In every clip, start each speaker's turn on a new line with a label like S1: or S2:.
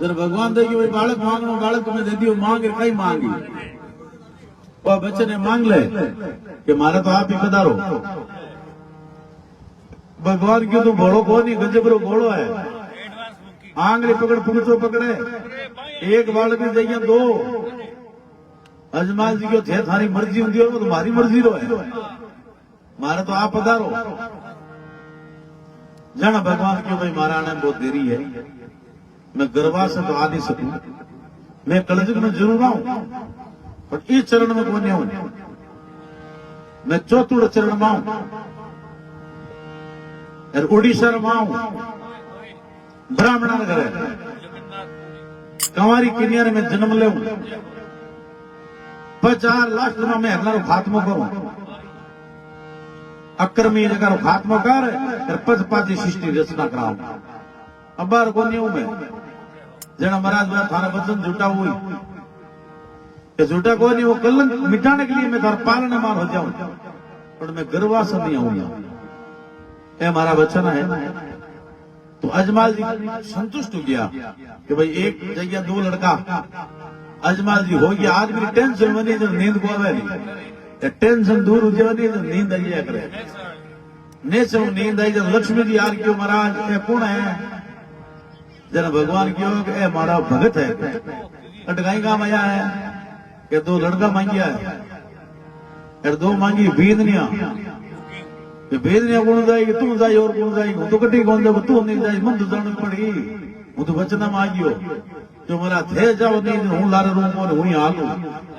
S1: जर भगवान दे कि भाई बालक मांगनो बालक तुम्हें दे दियो मांग कई मांगी वो बच्चे ने मांग ले कि मारे तो आप ही पधारो। भगवान क्यों तो घोड़ो को नहीं गजबरो घोड़ो है आंगली पकड़ पुरुषो पकड़े एक बालक भी जाइए दो अजमाल जी को थे थारी मर्जी होती है तुम्हारी मर्जी रो है मारे तो आप पधारो। जाना भगवान क्यों भाई मारा आने बहुत देरी है मैं गरबा से तो आ नहीं सकूं मैं कलजुग में जरूर आऊं पर इस चरण में कौन आऊं मैं चौथुड़ चरण में आऊं और उड़ीसा में आऊं ब्राह्मण नगर कंवारी किनियर में जन्म ले 50 लाख में मैं हरना खात्मो करूं अक्रमी जगह खात्मो कर और पचपाती सृष्टि रचना कराऊं अब बार को नहीं हूं मैं जना महाराज मैं थारा वचन झूठा हुई कि झूठा को नहीं वो कलंक मिटाने के लिए मैं थारा पालने मार हो जाऊं पर मैं गर्वास नहीं आऊंगा ये हमारा वचन है। तो अजमाल जी संतुष्ट हो गया कि भाई एक जगह दो लड़का अजमाल जी हो गया आज मेरी टेंशन बनी जब नींद को आवे नहीं टेंशन दूर हो जाती तो नींद आई जाया करे नेचर नींद आई जब लक्ष्मी जी यार क्यों महाराज ये कौन है जना भगवान क्यों ए हमारा भगत है अटकाई काम आया है कि दो लड़का मांगिया है और दो मांगी बेदनिया बेदनिया कौन जाएगी तू जाए और कौन जाएगी हूं तो कटी कौन जाए तू नहीं जाए मन तो जाने पड़ी हूं तो वचना मांगियो जो मेरा थे जाओ नहीं हूं लारे रूम और हूं आ लू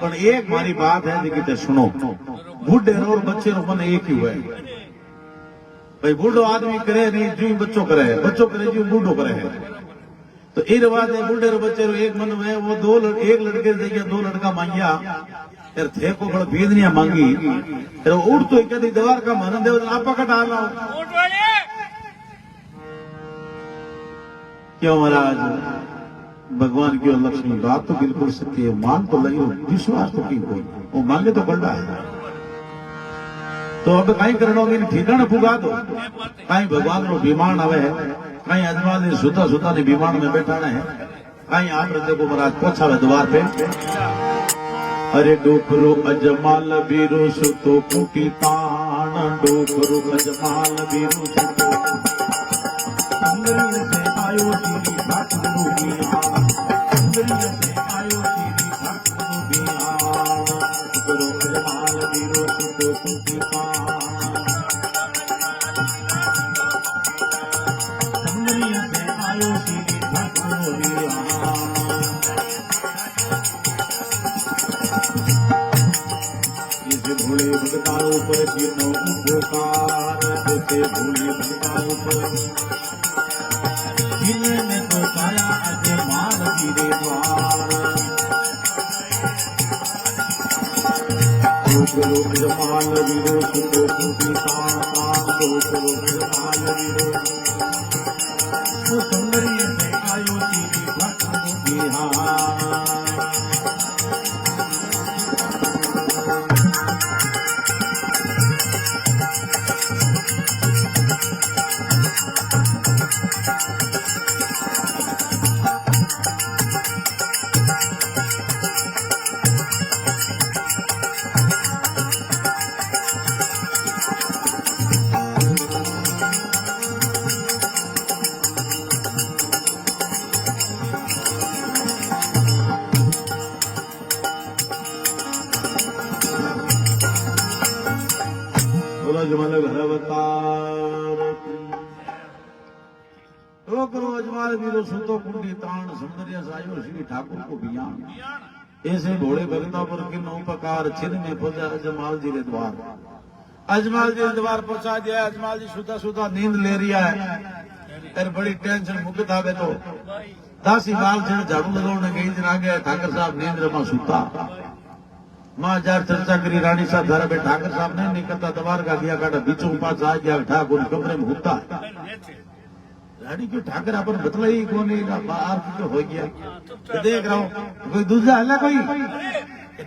S1: पर एक मारी बात है जी कि सुनो बूढ़े और बच्चे रो मन एक ही हुए भाई बूढ़ो आदमी करे नहीं जो बच्चों करे जो बूढ़ो करे तो ये रिवाज है बूढ़े रो बच्चे रो एक मन में वो एक लड़के से दो लड़का मांगिया फिर थे को बड़ा बेदनिया मांगी फिर उड़ तो कभी दीवार का मन देव आपा का डाल क्यों महाराज भगवान की लक्ष्मी बात तो बिल्कुल सत्य है मान तो लगी विश्वास तो की कोई वो मांगे तो बड़ा है तो अब कहीं करनोगे ठिकाना पुगा दो कहीं भगवान रो विमान आवे है कहीं अजमाल ने सुता सुता ने विमान में बैठाना है कहीं आप देखो महाराज पहुंचावे द्वार पे अरे डोकरो अजमाल बीरो सुतो कुटी तान डोकरो अजमाल बीरो सुतो अंग्रेज से आयो तेरी बात रूबिया अंग्रेज से आयो तेरी बात रूबिया डोकरो अजमाल बीरो सुतो कुटी तान अंग्रेज से आयो तेरी बात रूबिया भोले भगताओं पर जीनो उपकार जैसे भोले भगताओं पर जिन्हें बताया अजमाल गिरे द्वार डोकरो अजमाल वीरो सुतो कुटी तान डोकरो अजमाल वीरो तो सुंदरी से आयो तेरी भक्त बिहार सुतो कुंडी तान सुंदरिया सायो श्री ठाकुर को बियान ऐसे भोले भगता पर किन उपकार छिन में पहुंचा अजमाल जी के द्वार अजमाल जी के द्वार पहुंचा दिया अजमाल जी सुता सुता नींद ले रिया है और बड़ी टेंशन मुक्त आवे तो दासी बाल से झाड़ू लगाने गई दिन आ गया ठाकर साहब नींद में सुता मां जार चर्चा करी रानी साहब घर पे ठाकर साहब ने निकलता द्वार का गया काटा बीचों पास आ गया ठाकुर कमरे में होता रानी क्यों ठाकर अपन बतला ही कौन बाहर तो हो गया तो देख रहा हूँ कोई दूसरा हल्ला कोई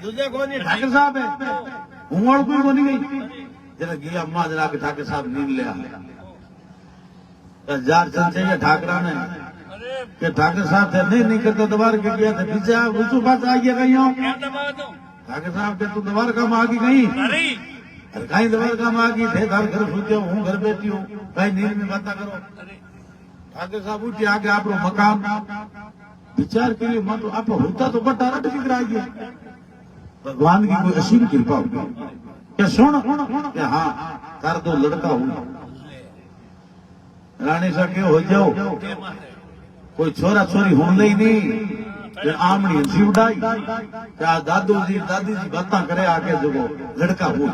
S1: दूसरा कौन है ठाकर साहब है हूँ कोई को नहीं गई जरा गया अम्मा जरा ठाकर साहब नींद ले जार चल चाहिए ठाकरा ने कि ठाकर साहब थे नहीं करते दबार के गया था पीछे आप ऊंचू बात आ गया कहीं ठाकर साहब के तू दबार काम आ गई कहीं अरे कहीं दबार काम आ गई थे घर घर सोते हूँ घर बैठी हूँ कहीं नींद में बात करो ठाकर साहब उठी आगे आप मकान विचार के लिए मत आप होता तो बड़ा रट दिख गया भगवान की कोई असीम कृपा होगी क्या सुन क्या हाँ तार दो लड़का हुआ रानी सा क्यों हो जाओ कोई छोरा छोरी होने ही नहीं आमनी हंसी उठाई क्या दादू जी दादी जी बातें करे आके जो लड़का हुआ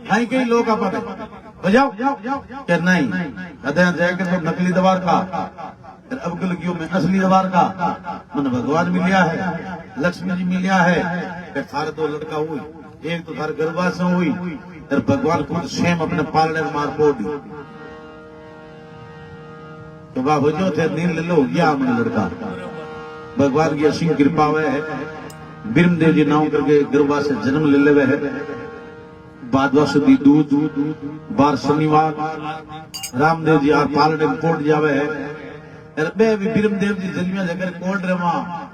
S1: कहीं कई लोग आप बजाओ क्या नहीं कहते हैं जाके तो नकली दवार का अब गलगियों में असली दवार का मन भगवान मिलिया है लक्ष्मी जी मिलिया है सारे दो लड़का हुई एक तो थारे गर्भवास हुई और भगवान खुद स्वयं अपने पालने में मार पोड़ी तो बाबू जो थे नील ले लो गया हमने लड़का भगवान की असीम कृपा है ब्रह्मदेव जी नाम करके गर्भवास से जन्म ले लेवे है बादवा सुधी दूध बार शनिवार रामदेव जी आप पालने में कोट जावे है ब्रह्मदेव जी जन्मिया जगह कोर्ट रे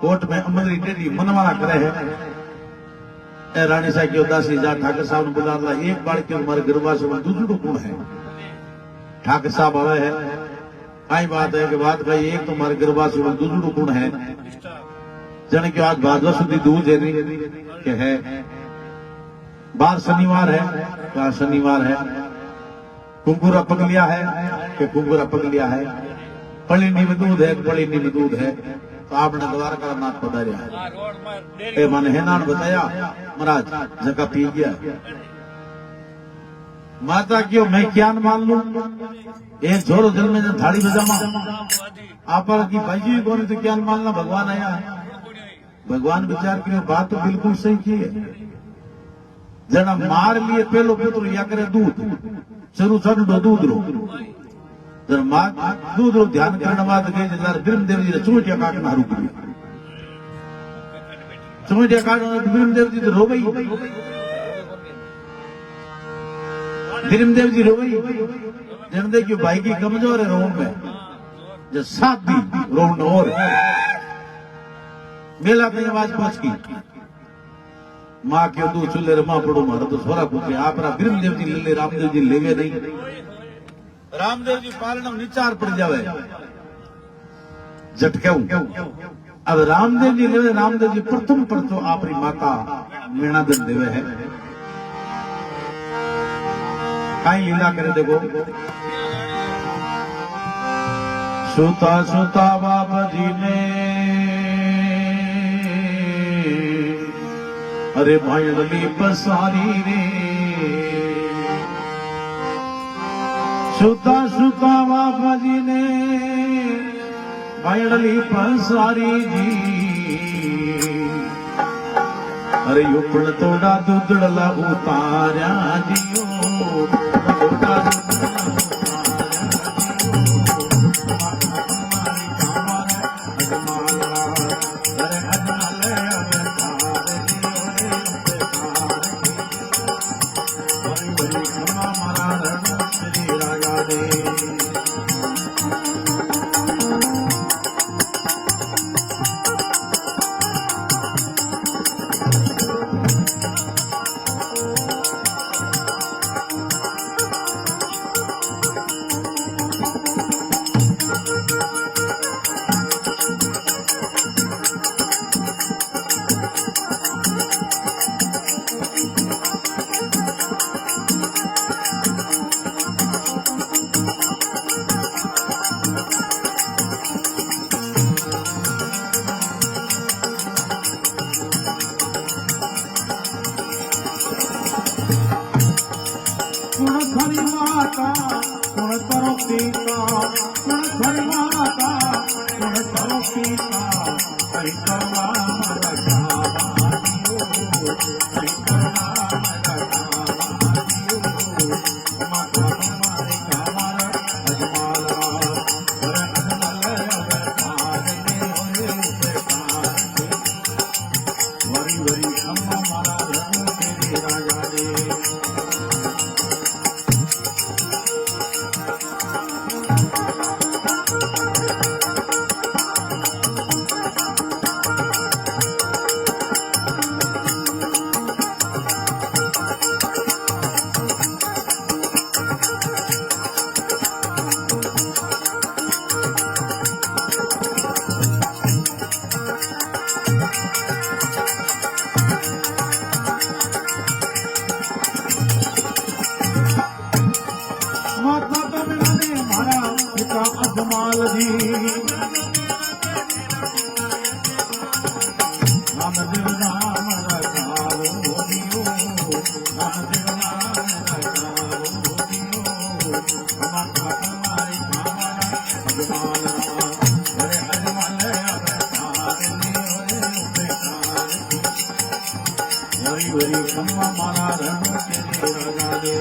S1: कोर्ट में अमरी टेढ़ी मनवाना करे है रानी साहब की उदासी जा ठाकर साहब ने बुला ला एक बार के हमारे गर्भवास में दूसरो गुण है ठाकर साहब आवे है आई बात है कि बात भाई एक तुम्हारे गर्भवास में दूसरो गुण है जन के आज भादवा सुधी दूध है के है बार शनिवार है क्या शनिवार है कुंकुरा पक लिया है कि कुंकुरा पक लिया है पलिनी में दूध है पलिनी में दूध है तो आपने द्वारका नाथ पधारिया है मैंने हेनान बताया महाराज जगह पी गया माता क्यों मैं क्या मान लू एक छोरो जल में थाली बजामा आप की भाई कौन तो क्या मानना भगवान आया भगवान विचार की बात तो बिल्कुल सही की है जना मार लिए पहलो पुत्र या करे दूध शुरू चढ़ो दूध रो जर मां दूध रो ध्यान करने बाद गए जर ब्रह्मदेव जी चूटिया काटना रुक गई चूटिया काटना ब्रह्मदेव जी तो रो गई ब्रह्मदेव जी रो गई जन देखियो भाई की कमजोर है रोम में जो साथ दी रोम और मेला में आवाज पहुंच गई मां के दू चूल्हे रे मां पड़ो मारो तो सोरा पूछे आप ब्रह्मदेव जी ले ले रामदेव जी लेवे नहीं रामदेव जी पालना निचार पड़ जावे झटके अब रामदेव जी लेवे रामदेव जी प्रथम पर तो आपरी माता मीणा दन देवे है कहीं लीला करे देखो सुता सुता बाबा जी ने अरे भाई गली पसारी रे सुता सुता बाबा जी ने भाई गली पसारी जी अरे युपण तोड़ा दूधड़ला उतारा जियो तोड़ा रामदेव नाम रखाओ दियो, रामदेव नाम रखाओ दियो, माता तुम्हारी कामना भगवान अरे अजमल अवतार लियो रे बेकार वरी वरी खम्मा मारा रण तेरे राजा दे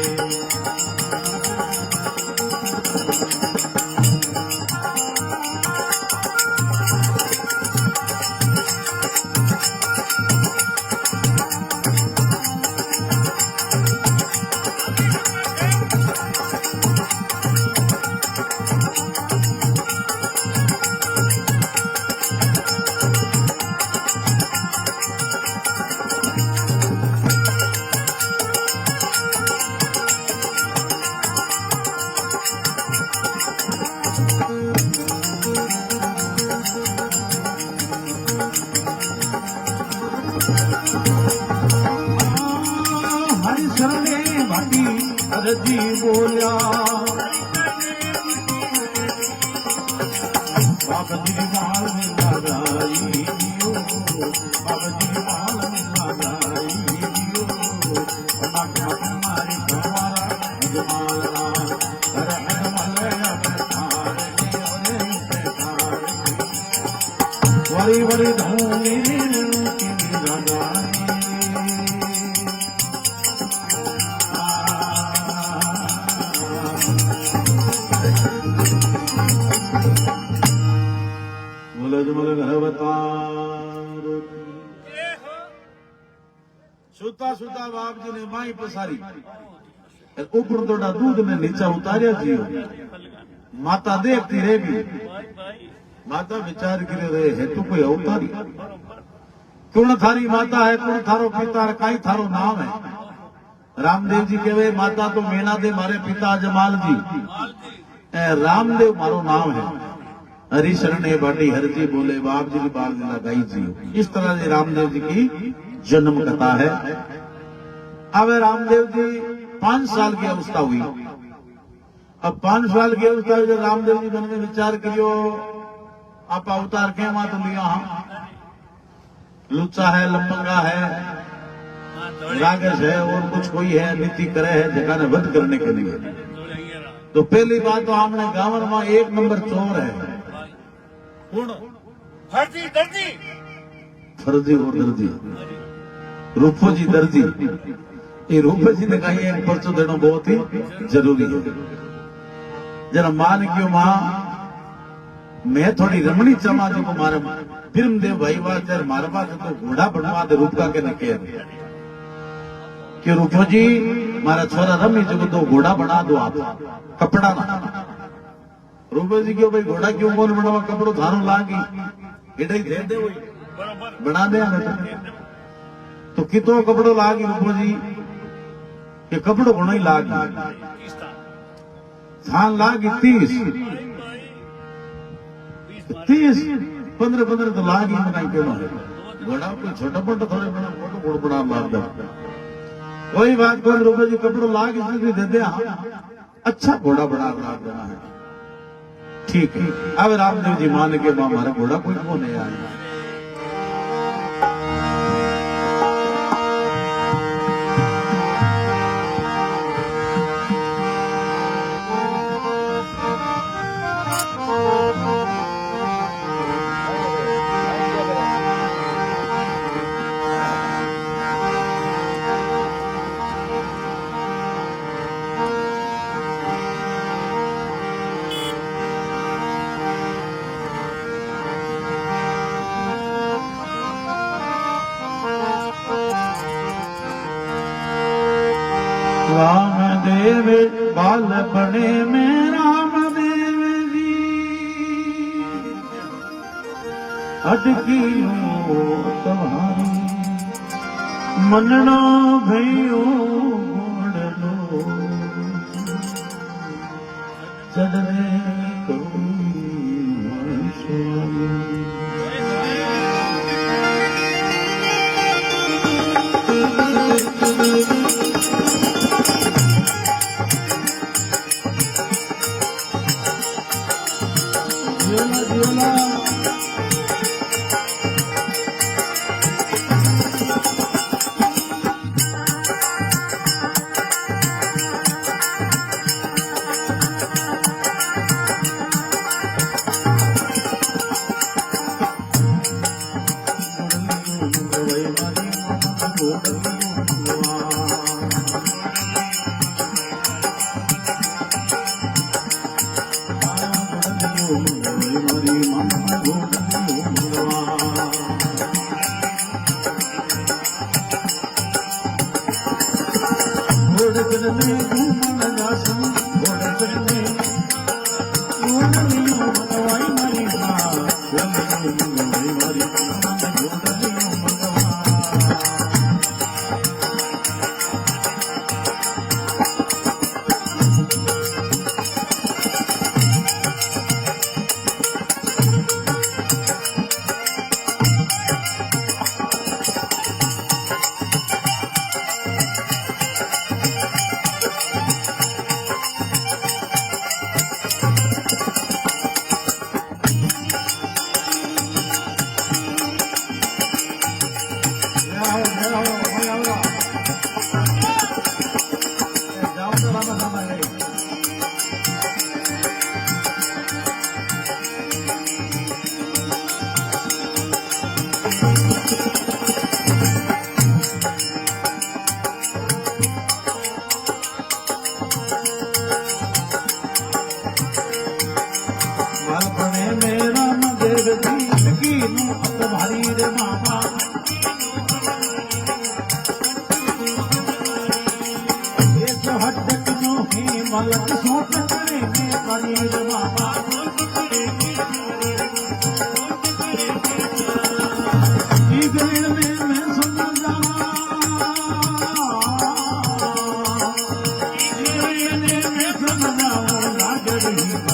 S1: जी बोलिया बाबा जी माल में लगाई दियो, बाबा जी माल में लगाई दियो, माता तुम्हारी तुम्हारा अजमाल अरे अजमल अवतार लियो रे बेकार वरी वरी धूनी की लगाई सुता सुता बाप जी ने माई पसारी ऊपर थोड़ा दूध ने नीचा उतारिया जी माता देखती रहेगी माता विचार करे रहे है तू कोई अवतारी कौन थारी माता है कौन थारो पिता है कई थारो नाम है रामदेव जी कहे माता तो मीना दे मारे पिता जमाल जी रामदेव मारो नाम है हरि शरण बाटी हर जी बोले बाप जी की बाल लीला गाई जी इस तरह से रामदेव जी की जन्म कथा है। अब रामदेव जी 5 साल की अवस्था हुई। अब 5 साल की अवस्था हुई जब रामदेव जी मन में विचार करियो आप अवतार के मां तो लिया लुच्चा है लंबंगा है रागस है और कुछ कोई है नीति करे है जगह ने वध करने के लिए। तो पहली बात तो हमने गांव में 1 नंबर चोर है फर्जी और दर्जी रूपो जी दर्जी ये रूपो जी ने कही एक पर्चो देना बहुत ही जरूरी है। जरा मान क्यों मां मैं थोड़ी रमणी चमा जो को मारे फिल्म दे भाई बात मारे पास तो घोड़ा बनवा दे रूपका के न कह कि रूपो जी मारा छोरा रमी जो तो घोड़ा बना दो आप कपड़ा ना रूपो जी क्यों भाई घोड़ा क्यों कौन बनावा कपड़ो थारो लागी इधर ही दे वही बना दे तो कितो कपड़ो लागी रूपो जी कि कपड़ो घणो ही लागी थान लागी 30 15 तो लागी मनाई केनो है घोड़ा कोई छोटा मोटा थोड़े बड़ा मोटो घोड़ बना मारदा कोई बात कोई रूपो जी कपड़ो लागी इसलिए दे दे अच्छा घोड़ा बना लाग देना है ठीक है। अब रामदेव जी मान के हमारा घोड़ा कोई को नहीं आया। रामदेव बाल बड़े में रामदेव जी अटकी तुम्हारी मननो भयो गुड़लो चढ़ने જીવલા જીવલા मलक सोट करे में पनीर बाबा ईगल में मैं सुन जावा ईगल में मैं सुन जावा राजर ही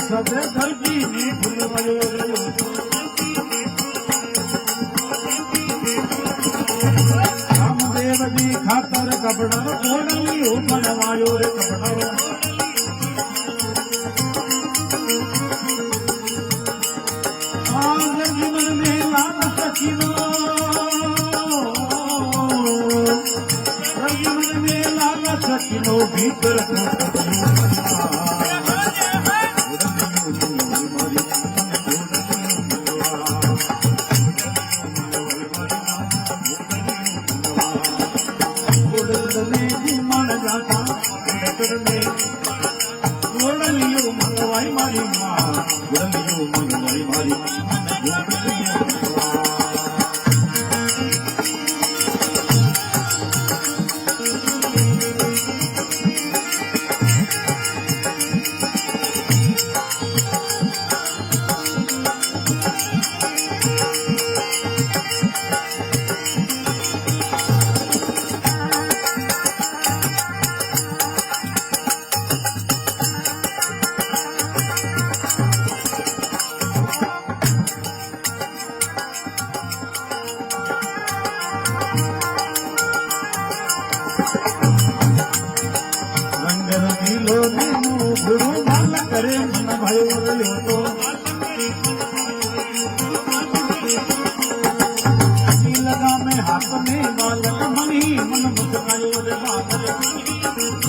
S1: सदे दर्जी ने फुलवायो रामदेव जी खातर कपड़ा कोडलियो बनवायो रे कपड़ा आज जीवन में लाल सखीनो जीवन में लाल सखीनो भीतर करे मन भयो रयो तो लगा में हाथ में बालक मनी मन मुस्कायो रे बाबा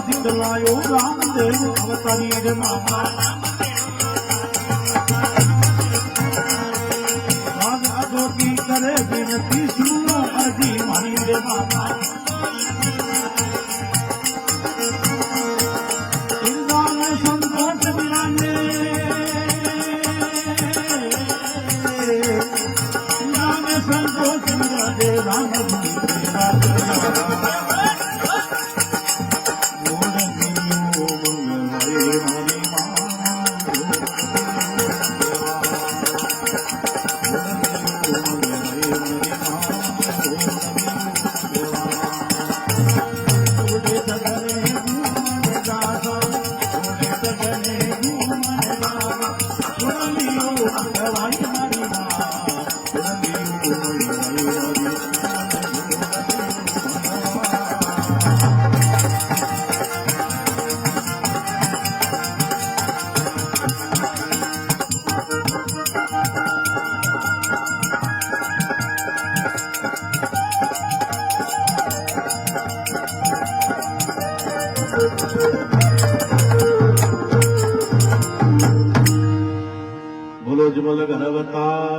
S1: दिखलायो रामदेव अवतारी रे मामा राजा की करे विनती सुनो अर्जी मारी रे मामा इंद्रान संतोष बिराने इंद्रान संतोष बिराने राम जी बोलो जमल घर अवतार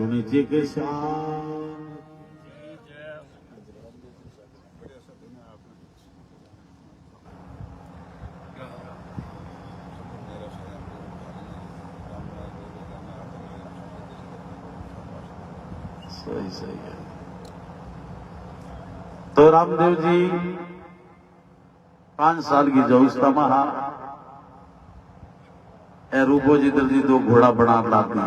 S1: ऋणी जी के सही सही है। तो रामदेव जी 5 साल की जौस्ता महा रूपो जी दल जी 2 घोड़ा बना ला दिया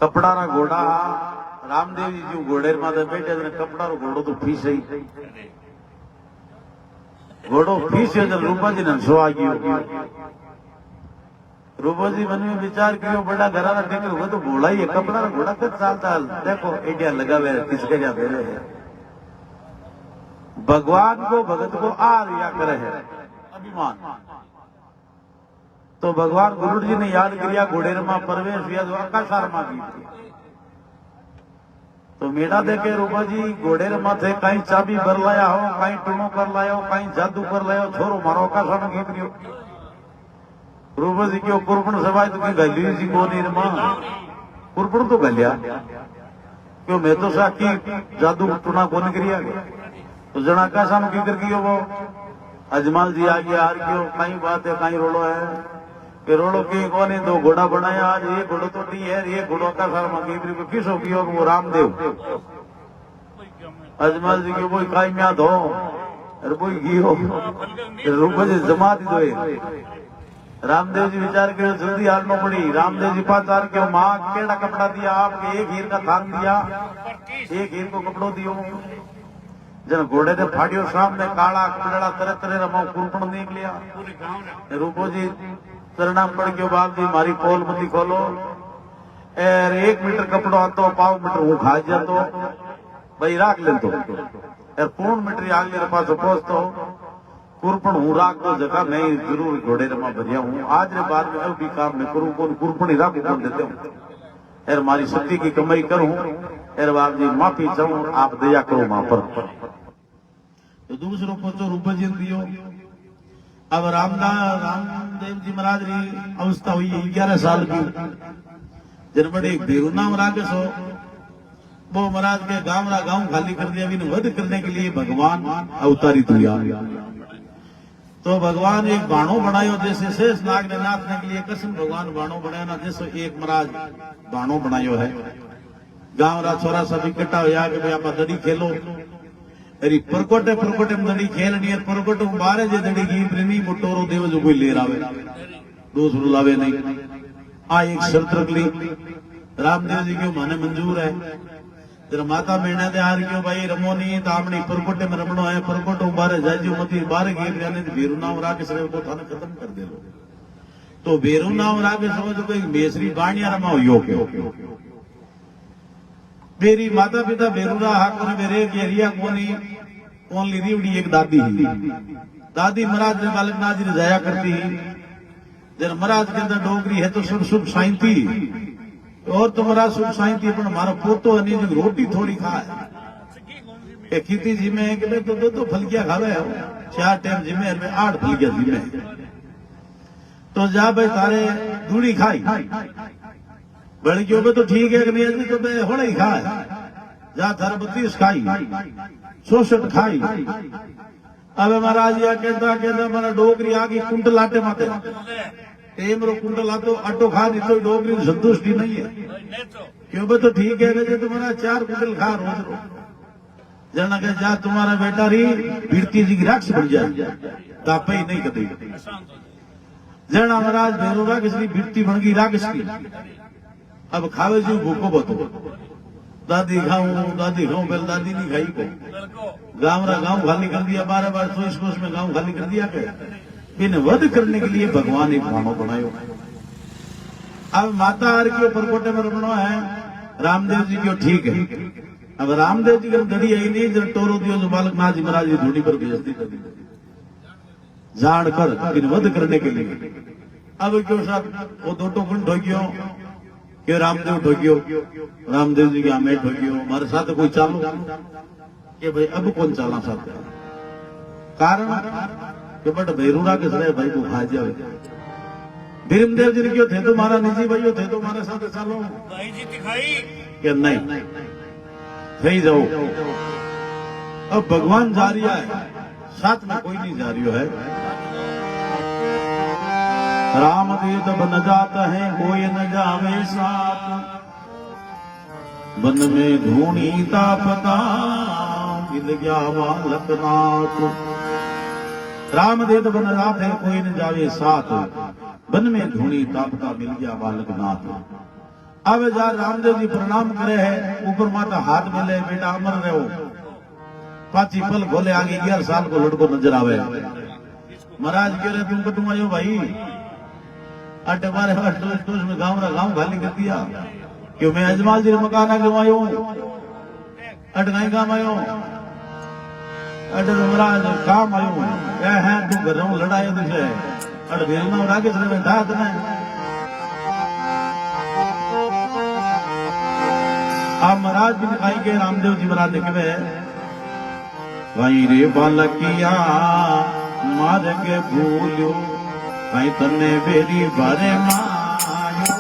S1: कपड़ा ना घोड़ा रामदेव जी जो घोड़े माथे बैठे कपड़ा रो घोड़ो तो फीस ही घोड़ो फीस रूपा जी ने सो आ गयो रूपा जी मन में विचार किया बड़ा घराना टेकर हुआ तो घोड़ा ही है कपड़ा ना घोड़ा कद साल देखो एडिया लगावे किसके जा दे रहे भगवान को भगत को आ रिया करे है अभिमान। तो भगवान गुरु जी ने याद किया घोड़ेर मां परवेश हुआ जो आकाशार मां की तो मेरा देखे रूपा जी घोड़ेर माथे कहीं चाबी भर लाया हो, कहीं टूणो कर लाया हो, कहीं जादू कर लाया हो, छोरो मारो आकाशार गीत रियो। रूपा जी क्यों कुरपण सवाई तो गली जी को निर्मा कुरपण तो गलिया क्यों मैं तो साकी जादू टूणा कौन करिया तो जना का सामू की कर गयो वो अजमाल जी आ गया हार क्यों कहीं बात है कहीं रोलो है कि रोलो के कोने दो घोड़ा बनाया आज ये घोड़ो तो टी है ये घोड़ो का सार मगेबरी को किस हो गयो वो रामदेव अजमाल जी के कोई काई म्या धो अरे कोई गियो रूप से जमा दी दो रामदेव जी विचार के जल्दी हारनो पड़ी। रामदेव जी पास आर के माँ केड़ा कपड़ा दिया आपके एक हीर का थान दिया एक हीर को कपड़ो दियो जन घोड़े ने फाड़ियो सामने काला कुंडला तरह तरह रमा कुरपण निकलिया रूपो जी सरनाम पड़ गयो बाप जी मारी पोल मती खोलो एर 1 मीटर कपड़ो आतो पाव मीटर हूँ खा जातो भाई राख ले तो एर पूर्ण मीटर आगे पास पहुंचतो कुरपण हूँ राख दो जगह मैं जरूर घोड़े रमा भरिया हूँ आज रे बाद में भी काम मैं करूँ कौन कुरपण ही राख कौन देते हूँ एर मारी शक्ति की कमाई करूँ एर बाप जी माफी चाहूँ आप दया करो मां पर। तो दूसरो पोचो रूप जी दियो अब रामदेव जी महाराज री अवस्था हुई 11 साल की जन बड़े भेरू नाम राकेश हो वो महाराज के गांव खाली कर दिया भी वध करने के लिए भगवान अवतारित हुआ। तो भगवान एक बाणो बनायो जैसे शेष नाग ने नाथने के लिए कृष्ण भगवान बाणो बनाया ना जैसे एक महाराज बाणो बनायो है। गांव रा छोरा सब इकट्ठा होया कि भाई आप दड़ी खेलो अरे परकोटे में दड़ी खेलनी है परकोटे बारे जे दड़ी की प्रेमी मोटोरो देव जो कोई ले रावे दूसरो लावे नहीं आ एक शर्त रख ली रामदेव जी के माने मंजूर है जरा माता मेणा दे हार क्यों भाई रमोनी तामणी परकोटे में रमणो है परकोटे बारे जाजू मती बारे गेल जाने बेरू नाम राके सरे को थाने खत्म कर दे लो तो बेरू नाम राके समझ कोई मेसरी बाणिया रमाओ यो के मेरी माता पिता बेरूरा हाकुर मेरे गेरिया कोनी ओनली रिवड़ी एक दादी ही दादी महाराज ने बालक नाज ने जाया करती जब महाराज के अंदर डोगरी है तो सुख सुख शांति और तो महाराज सुख शांति पर हमारा पोतो है जो रोटी थोड़ी खाए खेती जी में कि तो दो फलकिया खावे 4 टाइम जी में 8 फलकिया जी में तो जा भाई तारे दूड़ी खाई बड़कियों में तो ठीक है कि नहीं तो मैं होना ही खाए जा थारा 32 खाई 66 खाई अब महाराज या कहता मारा डोगरी आगे कुंड लाटे माते टेमरो कुंड लातो अटो खा नहीं तो डोगरी संतुष्टि नहीं है क्यों बे तो ठीक है कि तुम्हारा 4 कुंडल खा रोज जना के जा तुम्हारा बेटा री भिड़ती जी की राक्ष बन जाए तापे ही नहीं कभी जना महाराज बेरोरा किसी भिड़ती बन गई राक्षस की अब खावे जो भूखो बतो दादी खाऊं पहले दादी नहीं खाई को गांव खाली कर दिया 12 बार 24 कोस में गांव खाली कर दिया इन्हें वध करने के लिए भगवान एक भानो बनायो। अब माता आर के परकोटे में रमणो है रामदेव जी को ठीक है। अब रामदेव जी की दड़ी आई नहीं जब टोरो दियो जो बालक नाथ जी महाराज की धूनी पर बेइज्जती कर दी जान कर इन वध करने के लिए। अब क्यों साहब वो दो टोकन ठोकियो क्यों रामदेव ठोकियो रामदेव जी की हमें ठोकियो हमारे साथ कोई चालो कि भाई अब कौन चाला साथ कारण कि बट भैरूरा के सरे भाई को खा जाए भीमदेव जी ने क्यों थे तो मारा निजी भाइयों थे तो हमारे साथ चालो भाई जी दिखाई कि नहीं सही जाओ। अब भगवान जा रहा है साथ में कोई नहीं जा रही है। राम देव बन जाता है कोई न जावे साथ बन में धूनी तापता मिल गया बालकनाथ। राम देव बन जाते है कोई न जावे साथ बन में धूनी तापता मिल गया बालकनाथ। अब जा रामदेव जी प्रणाम करे है ऊपर माता हाथ मिले बेटा अमर रहो पाची पल खोले आगे 11 साल को लड़को नजर आवे महाराज कह रहे तुम कटू आयो भाई अटे मारे टूस में गांव खाली कर दिया क्यों मैं अजमाल जी मकान आगे आयो अट कहीं काम आयो अरे महाराज काम आयो है तू घर लड़ायो तुझे अरे भेलना रागे से धात ने आप महाराज भी दिखाई के रामदेव जी महाराज ने कहे वही रे बालकिया मार के भूलियो वही तन्ने बेरी बारे मायो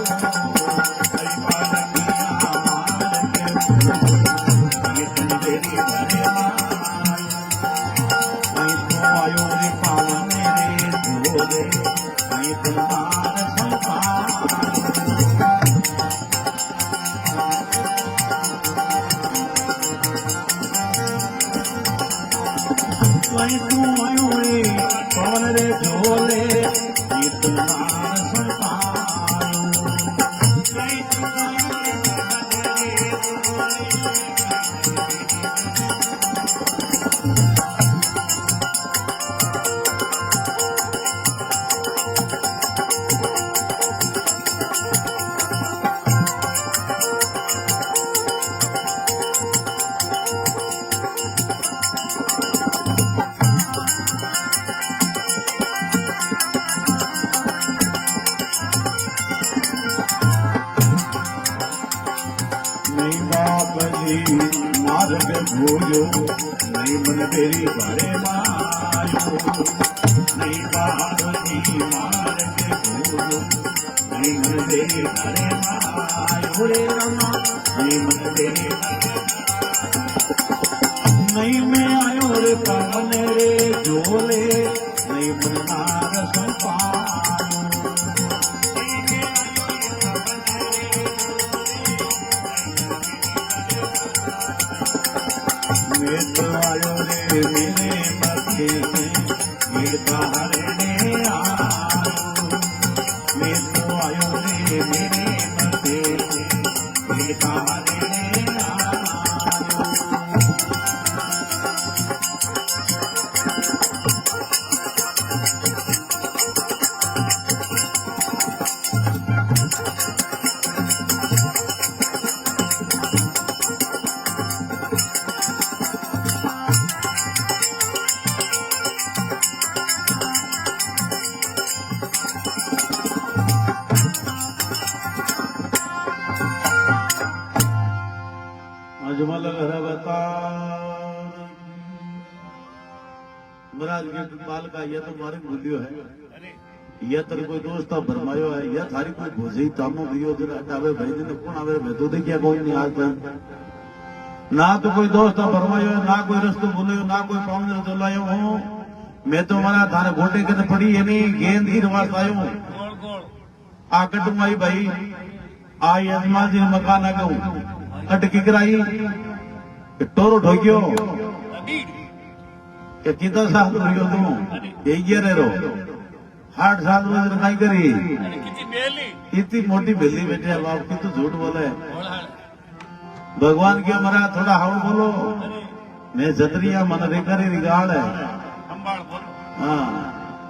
S1: मार्ग भूलो नहीं मन तेरी बारे मायो नहीं बाबी मार्ग भूलो नहीं मन तेरी बारे मायो रे रमा नहीं मन तेरी नहीं मैं आयो रे पवन रे झोले नहीं मन नाग संपायो मैं तो आयो रे मेरे मथे मेरे पहाड़े आयो मैं तो आयो रे मेरे मथे मेरे पहाड़े महाराज के बाल का यह तो मारे भूलियो है यह तर कोई दोस्त भरमायो है यह थारी कोई भोजई तामो दियो जरा हटावे भाई ने कौन आवे मैं तो देखिया कोई नहीं आज तक ना तो कोई दोस्त भरमायो है ना कोई रस्तो भूलियो ना कोई पावन चलायो हूं मैं तो मारा थारे गोटे के पड़ी है नहीं गेंद ही रवास आयो आ कटुमाई भाई आई अजमा जी मकान आ गऊ अटकी कराई टोरो ठोकियो कि कितना साल रहियो तू ये रे रो 8 साल में नहीं करी इतनी मोटी बेली बैठे बाप की तो झूठ बोले भगवान के मरा थोड़ा हाउ बोलो मैं जतरिया मन रेखरी रिगाड़ है हाँ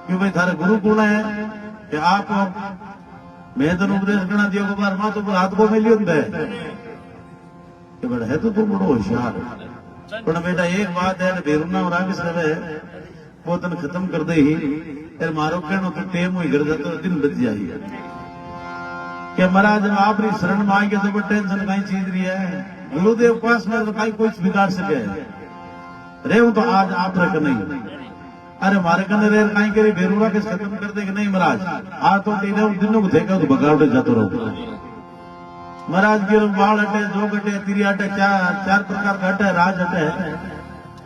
S1: क्यों भाई थारे गुरु कौन है कि आप मैं तो उपदेश करना दियो को बार मां तो हाथ को मिलियो कि बड़ा है तो तू बड़ो होशियार पर बेटा एक बात है बेरुना और आगे सब है वो तन खत्म कर दे ही फिर मारो कहनो तो टेम हुई कर जाता तो दिन बच जाइए क्या महाराज जब आप शरण में आएंगे तो टेंशन कहीं चीज रही है गुरुदेव पास में तो कहीं कोई बिगाड़ सके रे तो आज आप रख नहीं अरे मारे कने रे कहीं करी बेरुना के खत्म कर दे कि नहीं महाराज आज तो तीन दिनों को देखा तो बगाड़ जाते रहो महाराज के बाल हटे जोग हटे तिरी हटे चार प्रकार का हटे राज हटे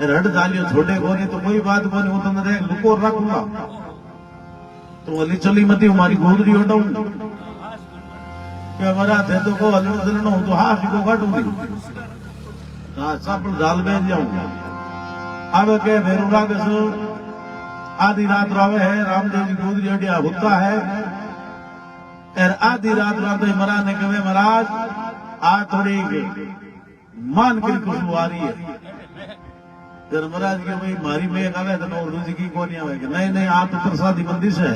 S1: रड डालियो छोटे को नहीं तो कोई बात को नहीं होता ना लुको रखूंगा तो अली चली मती हमारी गोदरी हटाऊ क्या महाराज थे तो को हलनो चलनो तो हाथ को काटूंगी हाँ सब डाल में जाऊंगा अब के बेरुरा के सो आधी रात रावे है रामदेव जी गोदरी हटिया होता है और आधी रात रात महाराज ने कहे महाराज आज थोड़ी मान की खुशबू आ रही है जब महाराज के भाई मारी में आवे तो उर्दू जी की कौन आवे नहीं नहीं आप तो प्रसादी बंदिश है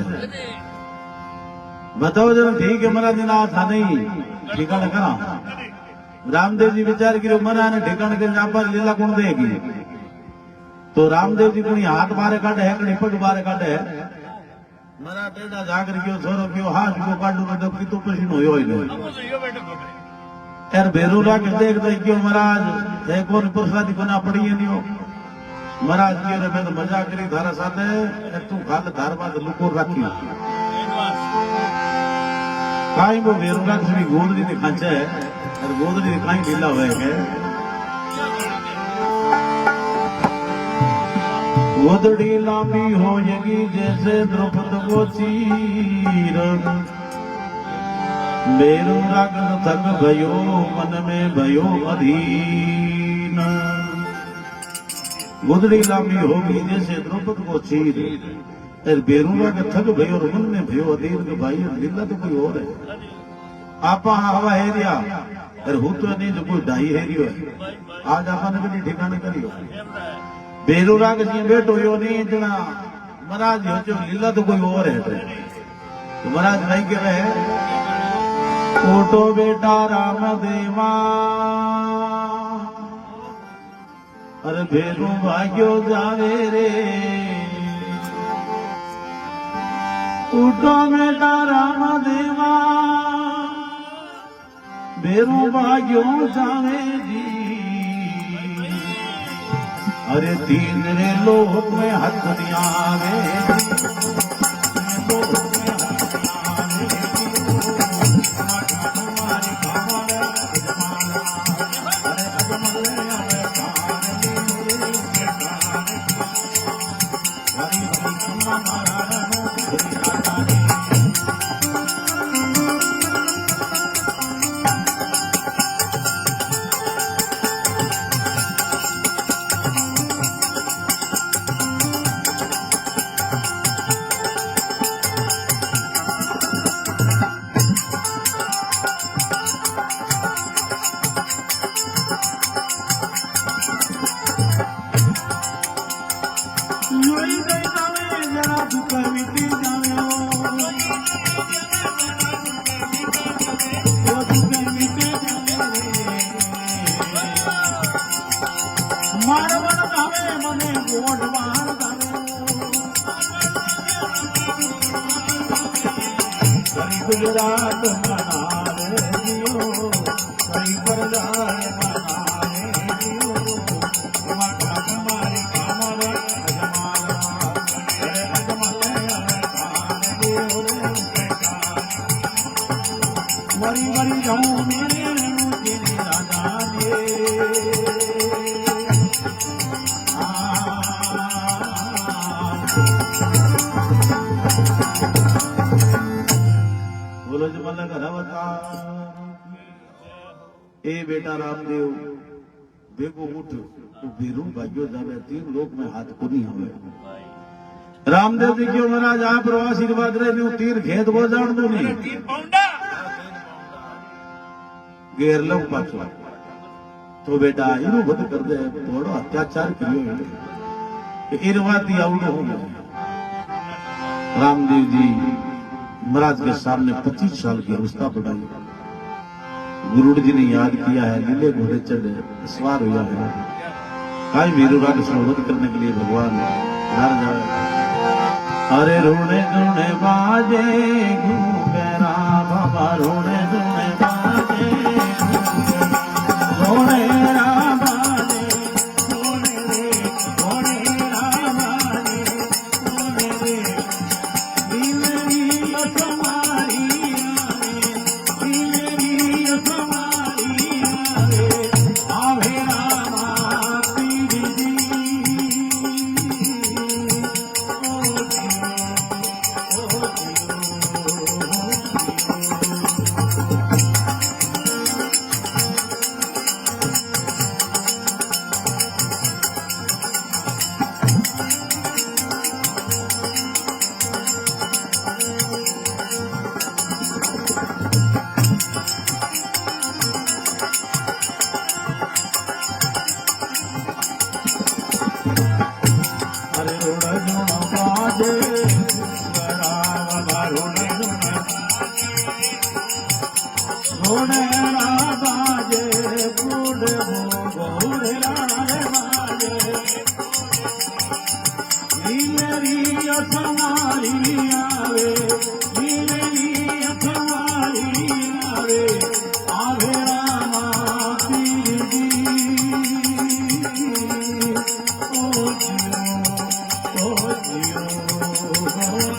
S1: बताओ जरा ठीक है महाराज ने आज था नहीं ठिकाना करा रामदेव जी विचार करो महाराज ने ठिकाने के यहाँ पर लीला कौन देगी तो रामदेव जी को हाथ बारे काटे है कहीं पग बारे काटे है मरा टेढ़ा जागर गयो छोरो गयो हाथ को काटू तो की तो पसीनो होयो ही नहीं यार बेरू राग देख दे क्यों महाराज एक और प्रसादी बना पड़ी है नहीं हो महाराज के रे मैं तो मजाक करी थारा साथे तू खाल धार बात लुको राखी काई वो बेरू राग से गोदड़ी ने खांचा है और गोदड़ी ने काई ढीला हुआ है गोदड़ी लांबी होएगी जैसे द्रौपद को चीर बेरू राग थक भयो मन में भयो अधीन गोदड़ी लांबी होगी जैसे द्रौपद को चीर बेरू राग थक भयो और मन में भयो अधीन के भाई लीला तो कोई और है आपा हवा हेरिया अरे हूं तो नहीं जो कोई ढाई हेरियो है आज आपा ने कभी ठिकाने करियो बेरू राग जी बैठो यो नहीं जना महाराज हो जो लीला तो कोई और है तो महाराज भाई के रहे ओटो बेटा राम देवा अरे भेरू भाग्यो जावे रे ओटो बेटा राम देवा भेरू भाग्यो जावे जी अरे तीन रे लोक में हथ दियावे गुजरात मनारे दियो कई बरदार मनारे दियो माता तुम्हारी कामर अजमाला अरे अजमाले खान दियो मरी मरी जाऊं मेरे तेरी राजा बोलो जी मन घरवता ए बेटा रामदेव बेगो उठ तो बेरू भाग्यो जावे तीन लोक में हाथ को नहीं हमें रामदेव जी क्यों महाराज आप रो आशीर्वाद रहे मैं तीर खेत वो जान दू नहीं घेर लो पाछो तो बेटा इनु बद कर दे थोड़ो अत्याचार करियो इरवाती आवड़ो हो रामदेव जी महाराज के सामने 25 साल की अवस्था बढ़ाई गुरुड़ जी ने याद किया है लीले घोड़े चढ़े सवार हुआ है काई वीरू राग स्मृत करने के लिए भगवान घर जाए अरे रोने रोने बाजे घूमे राम बाबा रोने रोने बाजे रोने राम बाजे रोने रे रोने राम बाजे रोने रे दिलरी तुम्हारी दिलरी तुम्हारी आवे रामा पीड़ी नीलेरी असवारी आवे, नीलेरी असवारी आवे, आवे रामा पीर जी। ओ जियो, ओ जियो, ओ जियो।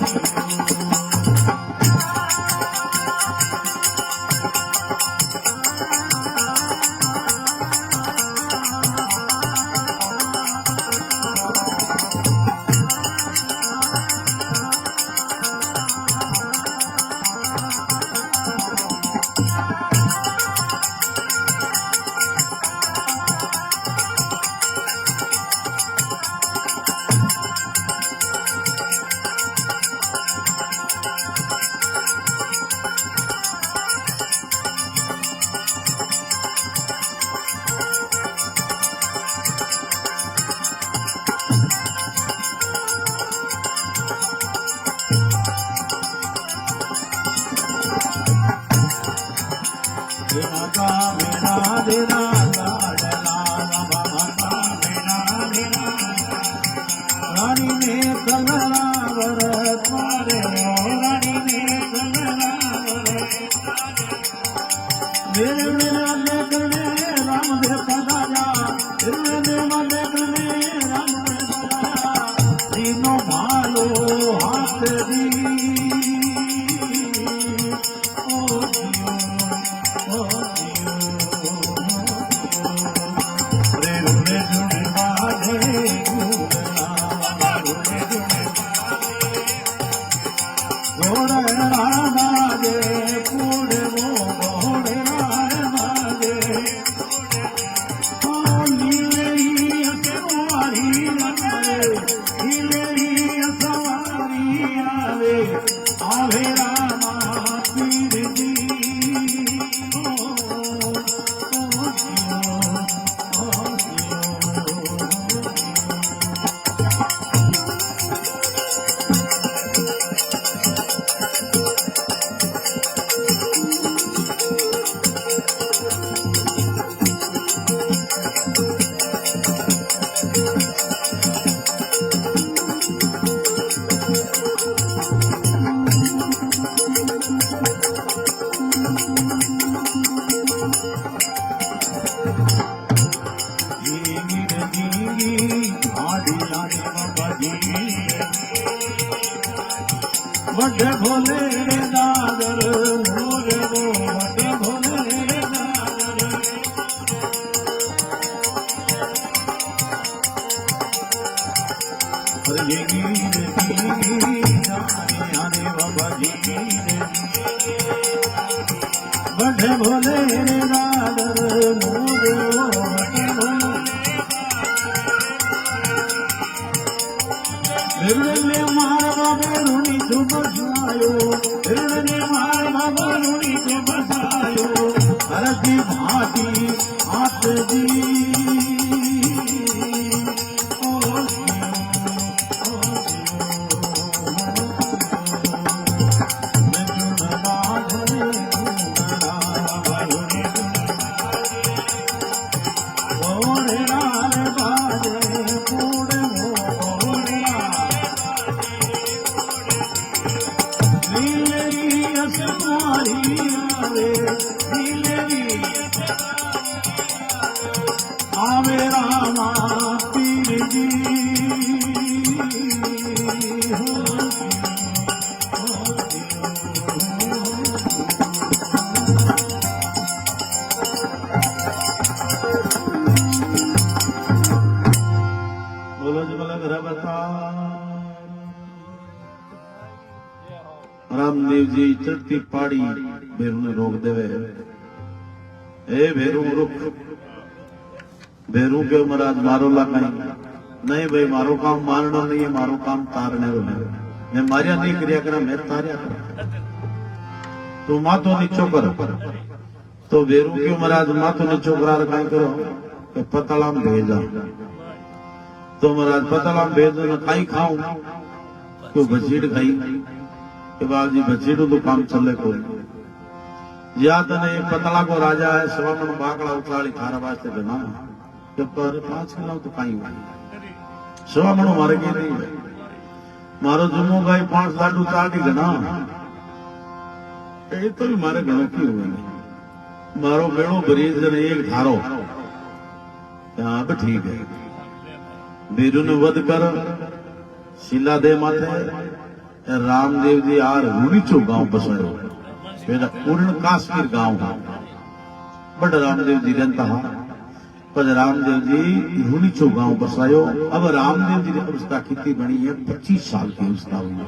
S1: रानी ने कलरावर तुम्हारे, रानी ने कलरावर मेरे मेरे करने राम दे पधारा, मेरे मने करने राम दे पधारा, तीनों भालो हाथ दी। ओ जियो, ओ जियो, रे रे जुड़े बाधे आवे रामा पीर जी। ओ जियो, ओ जियो। बड़े भोले दादर मोरे वो, बड़े भोले दादर ये गीत जाने बाबा जी। बड़े भोले दादर मोरे वो, बड़े भोले हिरणे मार बाबे रुणी तो बसायो, हिरणे मार बाबा रुणी तो बसायो, हरदी भाती हाथ दी। ओ जियो, ओ आवे रामा पीर जी। बोलो जी बोला घर बता। रामदेव जी चढ़ती पाड़ी भेरू ने रोक देवे, ए भेरू रुक। भेरू के महाराज मारो ला कहीं नहीं भाई, मारो काम मारना नहीं है, मारो काम तारने रो है। मैं मारिया नहीं क्रिया करा, मैं तारिया करा। तू माथो नीचो कर तो भेरू के महाराज माथो नीचो करा कहीं करो तो पतलाम भेजा। तो महाराज पतलाम भेज दो, कहीं खाऊं क्यों भजीड़ खाई के बाद जी भजीड़ू तो काम चले को याद नहीं। पतला को राजा है, स्वामन बाकड़ा उताड़ी थारा वास्ते बना के पर 5 किलो तो कहीं स्वामन मारे के नहीं है। मारो जुमो गाय 5 लाडू चाटी घना ए तो भी मारे घणो की हुए मारो बेड़ो बरीज ने एक धारो हाँ भी ठीक है बीरू ने वध कर शिला दे माथे रामदेव जी आर रूड़ीचो गांव बसायो मेरा पूर्ण काश्मीर गांव है बड़ रामदेव जी रहता है पर रामदेव जी रूड़ीचो गांव बसायो अब रामदेव जी की अवस्था कितनी बनी है 25 साल की अवस्था हुई है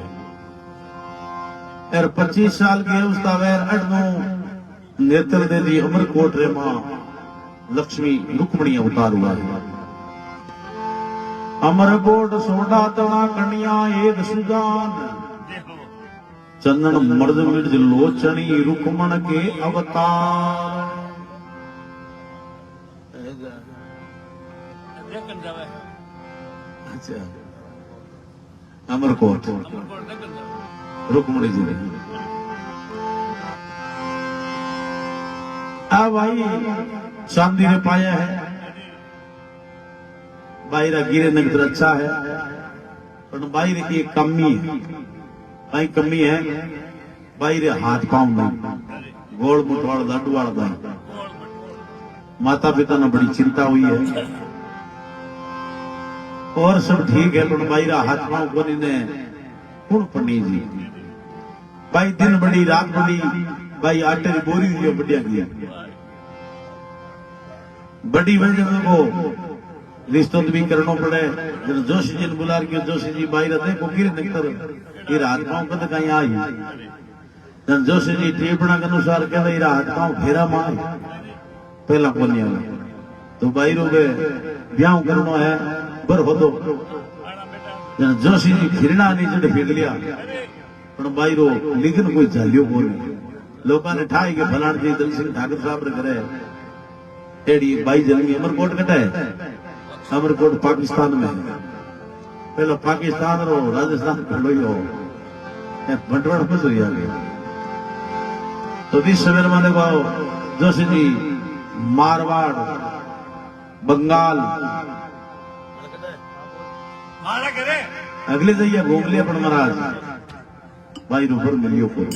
S1: और 25 साल की अवस्था में अडनो नेत्र दे दी अमरकोट रे मां लक्ष्मी रुक्मणी अवतार हुआ है अमरकोट सोडा तना कन्या एक सुजान चंदन मर्द मिर्ज लोचनी रुक्मण के अवतार अच्छा अमरकोट रुक्मणी जी ने भाई चांदी ने पाया है बाहरा गिरे नगर अच्छा है पर बाहर की कमी है भाई कमी है बाहर हाथ पांव नहीं गोल मुठवाड़ लाडू वाला भाई माता पिता ने बड़ी चिंता हुई है और सब ठीक है पर बाहरा हाथ पांव को ने कौन पढ़नी जी भाई दिन बड़ी रात बड़ी भाई आटे की बोरी दियो बढ़िया दिया बड़ी वजह को रिश्तों भी करना पड़े जोशी जी ने बुला रही जोशी जी बाहर देखो गिर निकल ये हाथ पांव कद कहीं आई जोशी जी टेपना के अनुसार कहते ये हाथ पांव फेरा मार पहला कोनिया तो बाहर हो गए ब्याह करना है बर हो दो जोशी जी फिरना नहीं जड़ फेंक लिया पर बाहर लेकिन कोई झालियो को नहीं लोगों ने ठाई के फलाण जी दल सिंह ठाकुर साहब ने करे एड़ी बाई जल्दी अमरकोट कटा है अमरकोट पाकिस्तान में पहले पाकिस्तान रो राजस्थान खड़ो ही हो बंटवाड़ में तो गया तो 20 सवेर माने को जोशी जी मारवाड़ बंगाल अगले दिन घूम लिया अपन महाराज भाई रूपर मिलियो को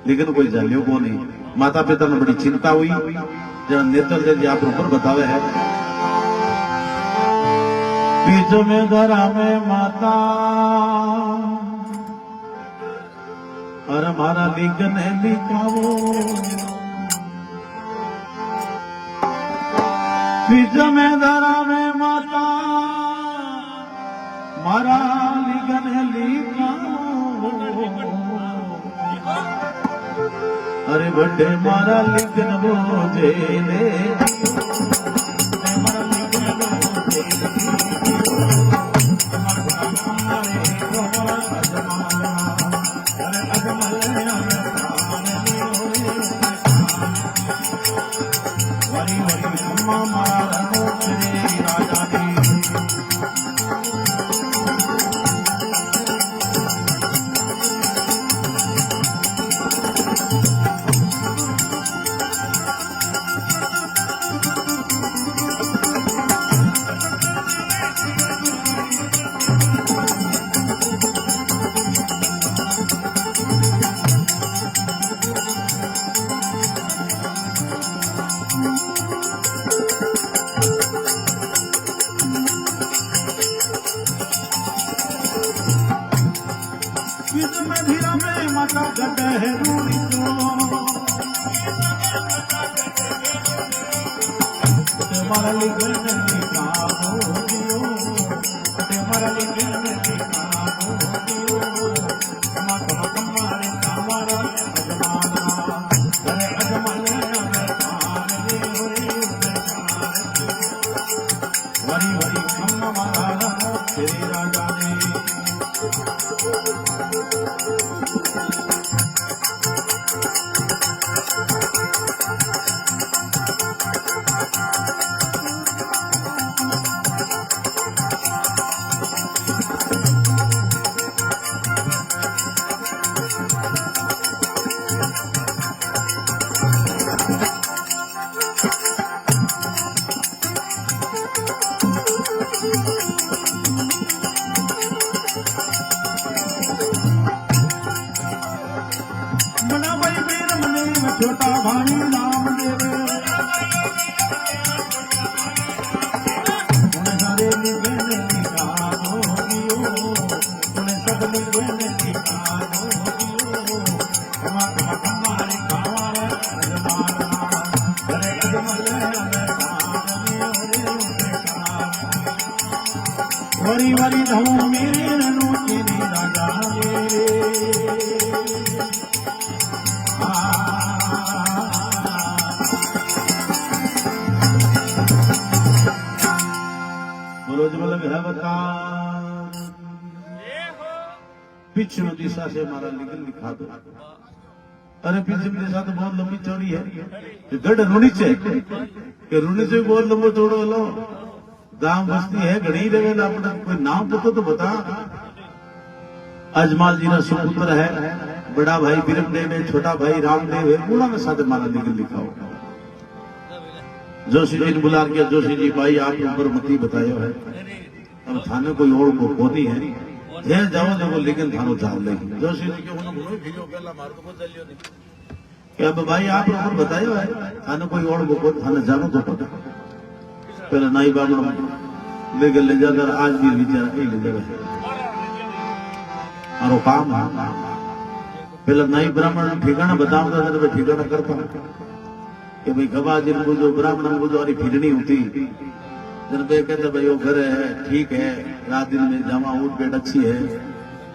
S1: लेकिन कोई जालियो को नहीं माता पिता ने बड़ी चिंता हुई जब नेत्र जी आप ऊपर बतावे है बीच में धरा में माता और हमारा लिखन है लिखाओ बीच में धरा में माता मारा लिखन है लिखाओ अरे बड़े मारा लिखन बोझे ने धो मेरे रनो तेरे राजा मेरे पिछली दिशा से हमारा लिखल लिखा दो। अरे पिछली दिशा तो बहुत लंबी चौड़ी है, गढ़ रूनी से कि रूनी से बहुत लंबो चौड़ो लो गांव बस्ती है घड़ी रहे अपना कोई नाम पता तो बता। अजमाल जी ना सुपुत्र है, बड़ा भाई बीरमदेव है, छोटा भाई रामदेव है, पूरा में साथ हमारा लिखल लिखा हो। जोशी जी ने बुला के जोशी जी भाई आप ऊपर मती बतायो है, अब थाने कोई और को कोनी है ये जाओ देखो लेकिन थानो चाल ले जोशी जी के उन्होंने बोलो भिड़ो पहला मार तो चलियो नहीं कि अब भाई आप ऊपर बतायो है थाने कोई और को थाने जानो तो पता पहले नाई बाबू लेकर ले जाकर आज भी विचार नहीं ले जाए और वो काम पहले नाई ब्राह्मण ठिकाना बताऊंगा तो ठिकाना करता कि भाई गवाह जिनको जो ब्राह्मण को जो फिरनी होती जन पे कहते भाई वो घर है ठीक है रात दिन में जामा उठ पेट अच्छी है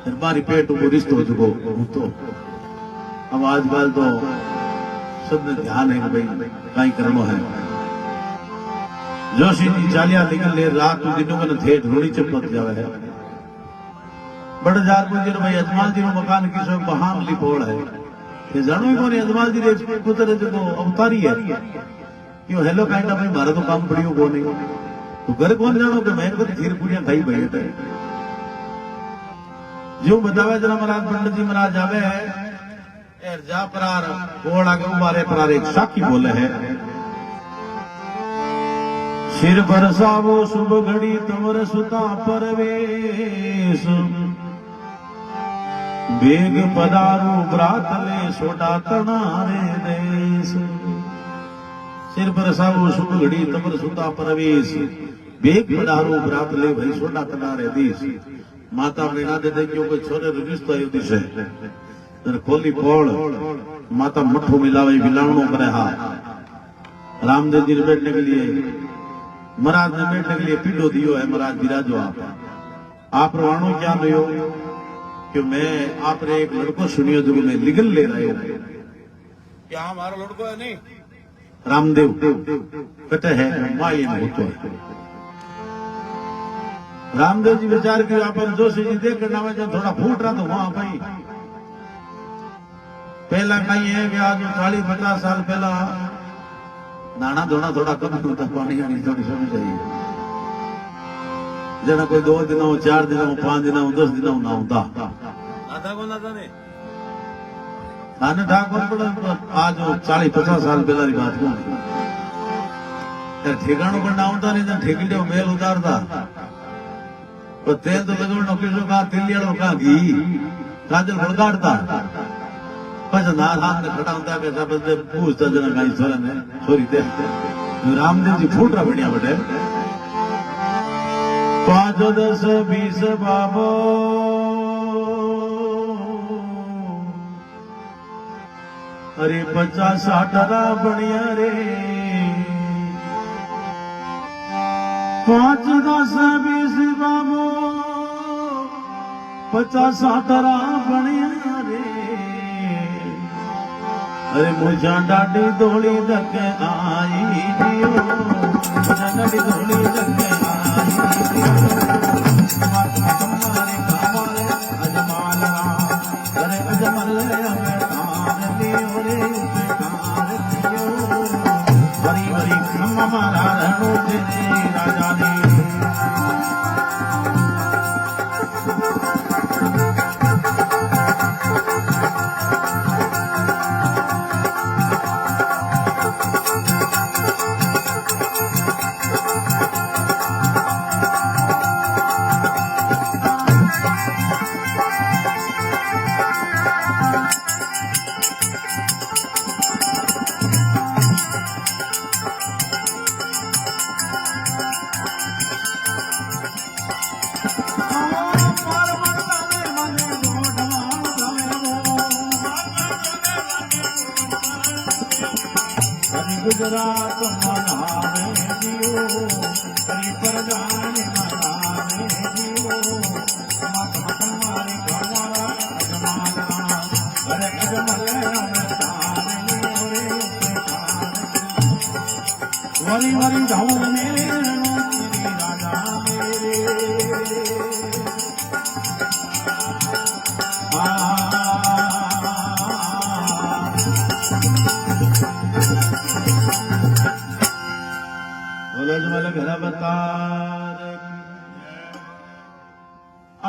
S1: फिर बारी पेट को रिश्तो हो चुको तो अब आजकल तो सब में ध्यान है कि भाई कहीं करना है जोशी जी चालिया निकल ले रात को दिनों का थे ढोड़ी चपत जावे है बड़े जार गुजर भाई अजमाल जी नो मकान की सो बहाम लिपोड़ है ये जानो ही कोनी अजमाल जी रे पुत्र जो अवतारी है क्यों हेलो काइंडा भाई मारा तो काम पड़ियो को नहीं तो घर कौन जानो कि मैं को खीर पूरियां खाई बैठे जो बतावे जरा महाराज पंडित जी महाराज जावे है एर जा परार घोड़ा के उबारे परार एक साखी बोले है सिर बरसावो शुभ घड़ी तुमर सुता परवेश बेग पधारो ब्रात ले सोडा तनारे देश सिर बरसावो शुभ घड़ी तुमर सुता परवेश बेग पधारो ब्रात ले भाई सोडा तनारे देश माता प्रेरणा दे दे क्योंकि छोरे रिश्तो यो दिशे जर खोली पोड़ माता मठो मिलावे विलावणो करे हा रामदेव जी ने बैठने के लिए महाराज ने बैठने के लिए पीढ़ो दियो है महाराज विराजो आप रवानो क्या लियो कि मैं आपने एक लड़को सुनियो जो मैं लिगल ले रहे हो क्या हमारा लड़को है नहीं रामदेव कटे है माई में होतो है रामदेव जी विचार की अपन जोशी जी देख करना में थोड़ा फूट रहा तो वहां भाई पहला कहीं है कि आज 40-50 साल पहला नाना धोना थोड़ा कम होता पानी आनी थोड़ी समझ चाहिए जना कोई 2 दिन 4 दिन 5 दिन 10 दिन ना होता थाने ठाकुर पड़ा आज 40-50 साल पहला की बात को ठिकाणों पर ना होता नहीं ठेकी मेल उतारता तो तेल तो लगवणो किसो का तिलियाड़ो का घी काजल फड़काड़ता बस नारायण ने खड़ा होता के सब से पूछता जना काई छोरा ने छोरी दे रामदेव जी फूट रहा बढ़िया बटे 5 10 20 बाबो अरे 50 60 बढ़िया रे 5 10 20 बाबो 50 60 बढ़िया रे अरे मुझा डाडी धोली धके आई दियो मुझा डाडी धोली धके आई तुम्हारे कामारे अजमाल अरे अजमल हमें तार लियो रे तार लियो हरी हरी हमारा रणो तेरे राजा ने गुजरात मनावे जियो, पर जाने मनावे जियो।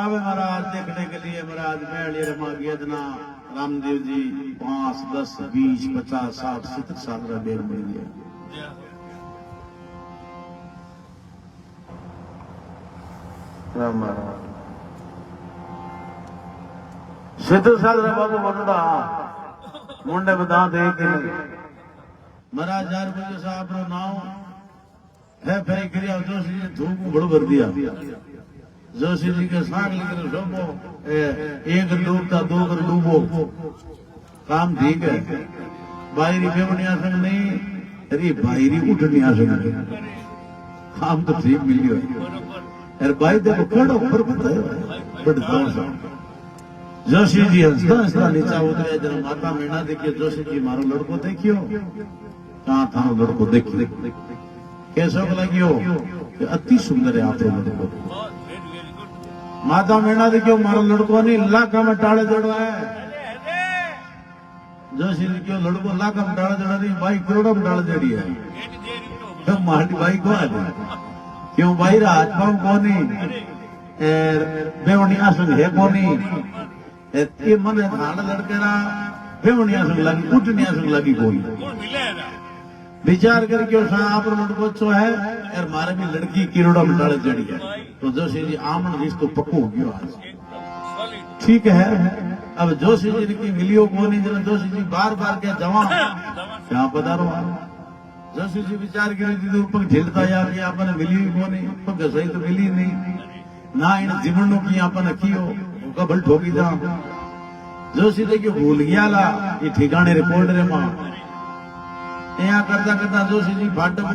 S1: आवे महाराज देखने के लिए। महाराज मेल रमा गेदना रामदेव जी 5, 10, 20, 50, 60, 70 साल का बेर मिल गया। सिद्ध साल बाबू बनता मुंडे बता दे के महाराज 4 बजे साहब रो नाव है फेरी क्रिया जोशी जी धूप बड़ भर दिया। जोशी जी के साग लेकर सोमो एक डूबता 2 कर डूबो काम ठीक है। बाहरी बेवनिया संग नहीं, अरे बाहरी उठनिया संग काम तो ठीक मिलियो यार। भाई देखो कड़ो ऊपर बतायो बड़ जोर से जोशी जी हंसता हंसता नीचा उतरे। जरा माता मीना देखिए जोशी जी मारो लड़को देखियो कहाँ था लड़को देखियो कैसो लगियो कि अति सुंदर है आप लड़को। माता मीना देखियो मारो लड़को नहीं लाखा में टाड़े जोड़वा है। जोशी जी क्यों लड़को लाखा में टाड़े जोड़ा नहीं, भाई करोड़ों में टाड़े जोड़ी है। तो माटी भाई को है क्यों भाई राज पाऊ कोनी बेवनिया संग है कोनी ये मन थाना लड़केरा बेवनिया संग लगी उठनिया संग लगी कोई विचार करके आप लड़को छो है यार मारे भी लड़की किरोड़ा में डाले जड़ी है। तो जोशी जी आमन रिश्तो पक्को हो गयो आज ठीक है। अब जोशी जी की मिलियो कोनी जब जोशी जी बार बार क्या जवान क्या पधारो। जोशी जी विचार करी दीदी ऊपर झेलता या कि आपने मिली कोनी पग सही तो मिली नहीं ना इन जीवनों की आपने कियो कबल ठोकी जा। जोशी देखियो भूल गया ला ये ठिकाने रिपोर्ट रे मां यहाँ करता करता जोशी जी फाटक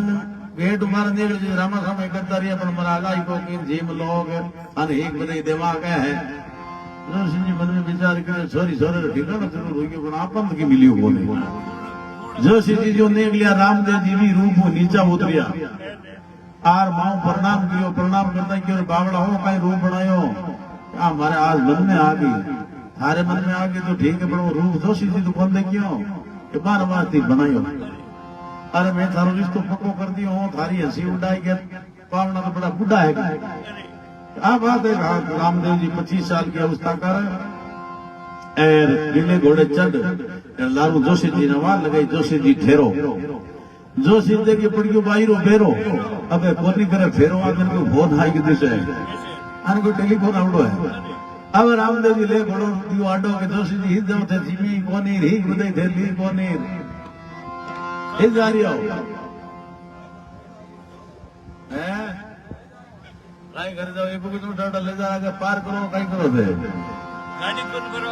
S1: गेट मार निकल जी रामा समय करता रही अपन मरागा को कि जीम लोग अन एक बने दिमाग है। जोशी जी मन में विचार करे सॉरी ठिकाना जरूर हो गया पर आपन की मिली कोनी। जोशी जी जो नेक लिया रामदेव जी भी रूप नीचा उतरिया आर माओ प्रणाम कियो प्रणाम करता क्यों बावड़ा हो कहीं रूप बनायो हमारे आज मन में आ गई थारे मन में आ गई तो ठीक है पर वो रूप जोशी जी तो कौन देखियो कि बार बार बनायो। अरे मैं थारो रिश्तो पक्को कर दियो हूँ थारी हंसी उड़ाई के पावना तो बड़ा बुढ़ा है। अब बात है रामदेव जी 25 साल की अवस्था कर गिले घोड़े चढ़ लारू जोशी जी ने वार लगाई। जोशी जी ठहरो जोशी देखिए पड़ियो बाईरो फेरो अब कोनी करे फेरो आकर को फोन आई की दिशा है अन को टेलीफोन आवड़ो है। अब रामदेव जी ले घोड़ो दियो आडो के जोशी जी हित जाओ थे जीमी कोनी री बधाई थे ली कोनी हित जा रही हो हैं काई कर जाओ ये बुक तुम डाटा ले जा के पार करो काई करो थे गाड़ी बंद करो।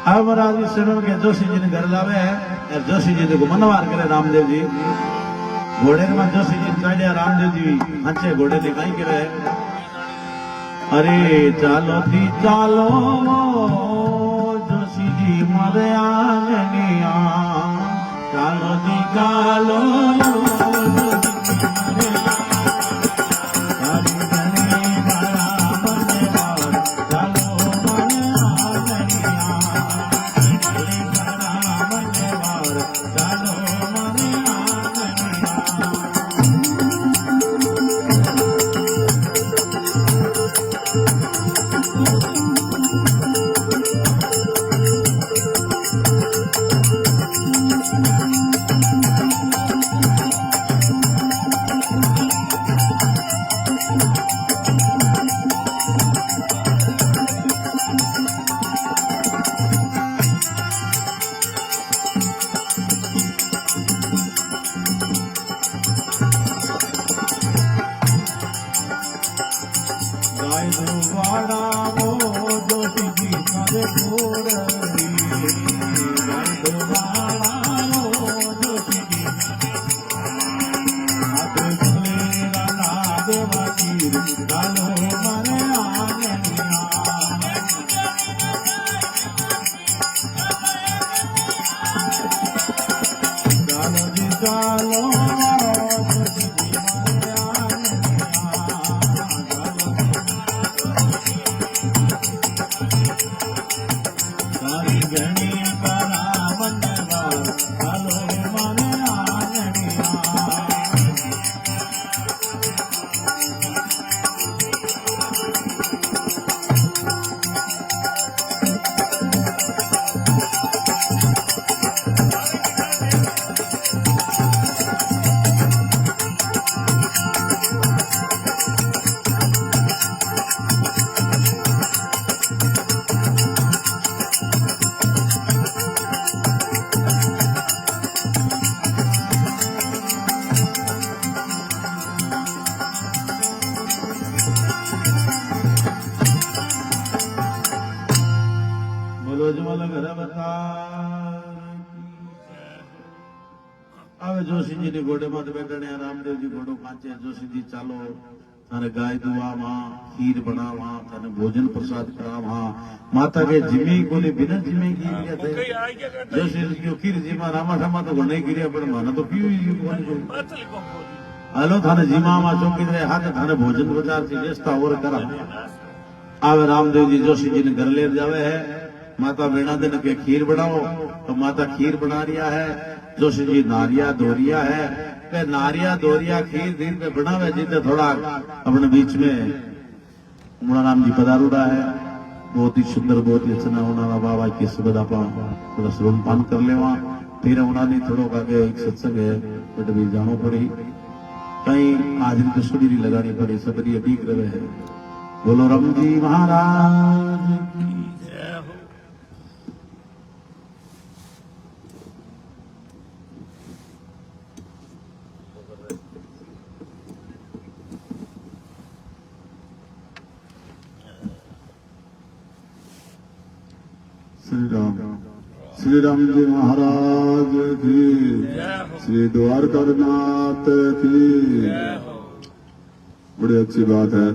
S1: अब महाराज इस समय के जोशी जी ने घर लावे है जोशी जी को मनवार करे रामदेव जी घोड़े में जोशी जी चढ़िया रामदेव जी हंचे घोड़े दिखाई करे अरे चालो थी चालो जोशी जी मारे आंगनिया चालो थी चालो जोशी जी ने घोड़े मत बैठने रामदेव जी घोड़ो कांचे जोशी जी चालो थाने गाय दुआ वहां खीर बना वहां थाने भोजन प्रसाद करा वहां माता के जिमी को बिना जिमी की थे जोशी जी खीर जीमा रामा ठामा तो घणे गिरिया पर माना तो पियो ही कोन जो हेलो थाने जीमा मा चौकी रे हाथ थाने भोजन बाजार से व्यवस्था और करा आवे रामदेव जी जोशी जी ने घर ले जावे है माता बिना दिन के खीर बनाओ तो माता खीर बना रिया है जोशी जी नारिया दोरिया है के नारिया दोरिया खीर दिन पे बनावे जिते थोड़ा अपने बीच में उमड़ा राम जी पधारूड़ा है बहुत ही सुंदर बहुत ही अच्छा उन्होंने बाबा की सुबह आप थोड़ा श्रवण पान कर लेवा फिर उन्होंने थोड़ा आगे एक सत्संग है बट भी जानो पड़ी कहीं हाजिरी तो सुड़ी नहीं लगानी पड़ी सबरी ठीक रहे है बोलो राम जी महाराज की जय हो।
S2: श्री राम जी महाराज की श्री द्वारकानाथ की बड़ी अच्छी बात है।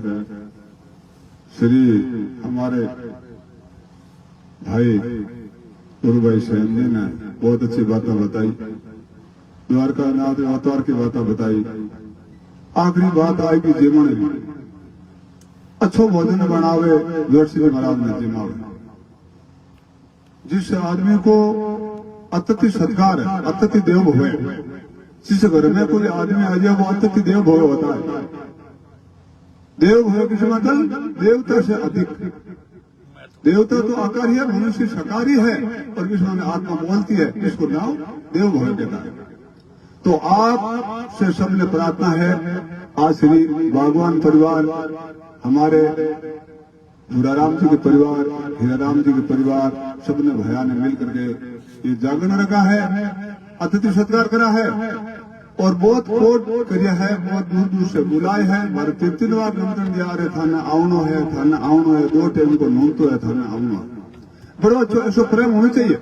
S2: श्री हमारे भाई गुरु भाई शहन जी ने बहुत अच्छी बातें बताई, द्वारकानाथ अवतार की बातें बताई। आखिरी बात आएगी जीवन में अच्छो भोजन बनावे जोशी महाराज ने जिमावे। जिस आदमी को अतिथि सत्कार है अतिथि देव हुए, जिस घर में कोई आदमी आ जाए वो अतिथि देव भव होता है। देव भव किस मतलब देवता से अधिक। देवता तो आकारी है, मनुष्य सकारी है और विष्णु में आत्मा बोलती है, इसको नाम देव भव कहता है। तो आप से सबने प्रार्थना है आज श्री भगवान परिवार हमारे राम जी के परिवार हीराराम जी के परिवार सबने भैया ने मिल करके ये जागरण रखा है, अतिथि सत्कार करा है और बहुत कोट करिया है, बहुत दूर दूर से बुलाए हैं। मारे 3 बार निमंत्रण दिया रहे थाना आवनो है 2 टाइम को नोम तो है थाना आवनो। बड़ो अच्छो ऐसा प्रेम होना चाहिए,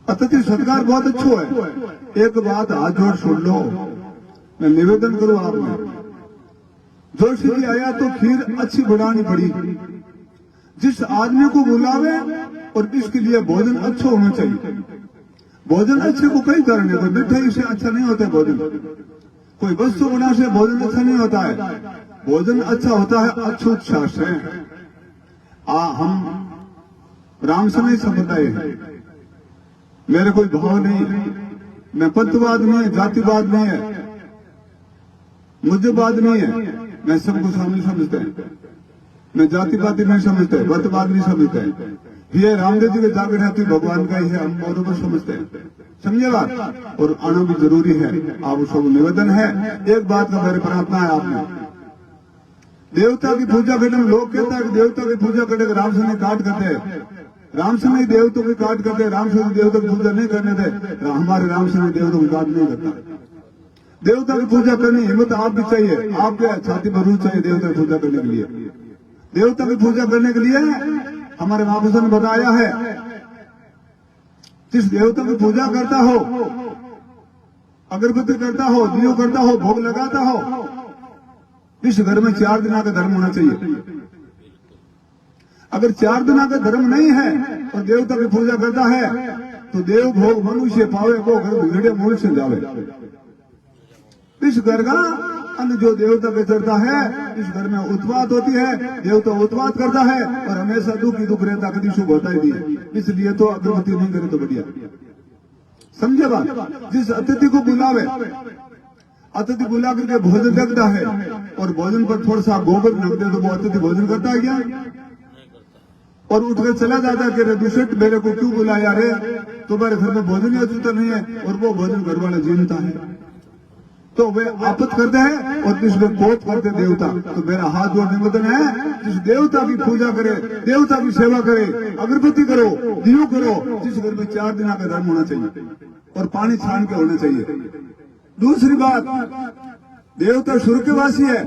S2: अतिथि सत्कार बहुत अच्छो है। एक बात हाथ जोड़ सुन लो, मैं निवेदन करूं आपने, जोशी जी आया तो खीर अच्छी बनानी पड़ी। जिस आदमी को बुलावे और इसके लिए भोजन अच्छा होना चाहिए। भोजन अच्छे को कई कारण है, कोई मिठाई से अच्छा नहीं होता है भोजन, कोई वस्तु बना से भोजन अच्छा नहीं होता है। भोजन अच्छा होता है अच्छोत्साह से। हम राम से नहीं संप्रदाय है, मेरे कोई भाव नहीं है, मैं पंथवाद नहीं है, जातिवाद नहीं है, मुझबाद नहीं है, मैं सबको शामिल समझते हैं, मैं जातिवादी नहीं समझते, वतवाद नहीं समझते। ये रामदेव जी के जागर है तो भगवान का ही है, हम बरोबर समझते हैं, समझे बात। और आना भी जरूरी है। आप सब निवेदन है, एक बात का मेरे प्रार्थना है आपने, देवता की पूजा करने में लोग कहते हैं कि देवता की पूजा करने राम से नहीं काट करते हैं, राम से नहीं देवता की काट करते, राम से देवता की पूजा नहीं करने दे। हमारे राम से नहीं देवता की काट नहीं करता। देवता की पूजा करनी हिम्मत आप भी चाहिए, आपके छाती पर रूह चाहिए देवता की पूजा करने के लिए। देवता की पूजा करने के लिए हमारे महापुरुषों ने बताया है, जिस देवता की पूजा करता हो, अगरबत्ती करता हो, दियो करता हो, भोग लगाता हो, इस घर में 4 दिना का धर्म होना चाहिए। अगर 4 दिना का धर्म नहीं है और देवता की पूजा करता है तो देव भोग मनुष्य पावे, वो घर बिगड़े मूल से जावे। इस घर का अन्न जो देवता पे चढ़ता है, इस घर में उत्पात होती है, देवता उत्पात करता है और हमेशा दुख ही दुख रहता, कभी शुभ होता ही नहीं। इसलिए तो अगरबत्ती नहीं करे तो बढ़िया, समझे बात। जिस अतिथि को बुलावे, अतिथि बुला करके भोजन रखता है और भोजन पर थोड़ा सा गोबर रख दे तो वो अतिथि भोजन करता है क्या? और उठकर चला जाता है कि दुष्ट मेरे को क्यों बुलाया रे, तुम्हारे घर में भोजन ही अछूता नहीं है, और वो भोजन घर वाला जीनता है तो वे आपत करते हैं और जिसमें कोप करते देवता। तो मेरा हाथ जोड़ निवेदन है, जिस देवता की पूजा करे, देवता की सेवा करे, अगरबत्ती करो, दियो करो, जिस घर में 4 दिना का धर्म होना चाहिए और पानी छान के होना चाहिए। दूसरी बात, देवता स्वर्गवासी है,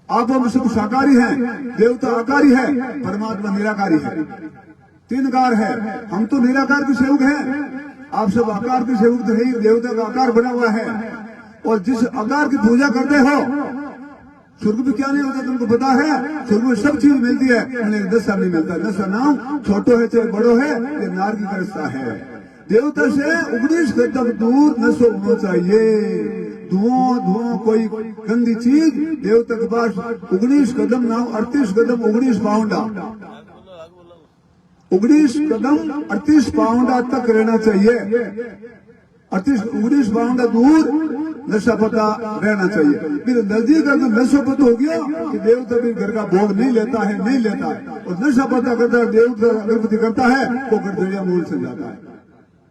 S2: आप हम सब साकारी हैं, देवता आकारी है, परमात्मा निराकारी है, 3 कार है। हम तो निराकार के सेवक हैं, आप सब आकार के सेवक तो है ही, देवता का आकार बना हुआ है। और जिस आकार की पूजा करते हो, स्वर्ग में क्या नहीं होता तुमको पता है? स्वर्ग में सब चीज मिलती है, उन्हें नशा नहीं मिलता। नशा नाम छोटो है चाहे बड़ो है, ये नारकी का रिश्ता है। देवता से 19 कदम दूर नशो होना चाहिए। धुआं कोई गंदी चीज देवता के पास 19 कदम नाम 38 कदम 19 पाउंडा 19 कदम 38 पाउंडा तक रहना चाहिए। 19 पाउंडा दूर नशा पता रहना चाहिए। फिर नजदीक अगर नशा पता हो गया कि देवता भी घर का भोग नहीं लेता है, नहीं लेता है। और नशा पता करता है, देवता अगरबत्ती करता है, वो गड़बड़िया मूल से जाता है।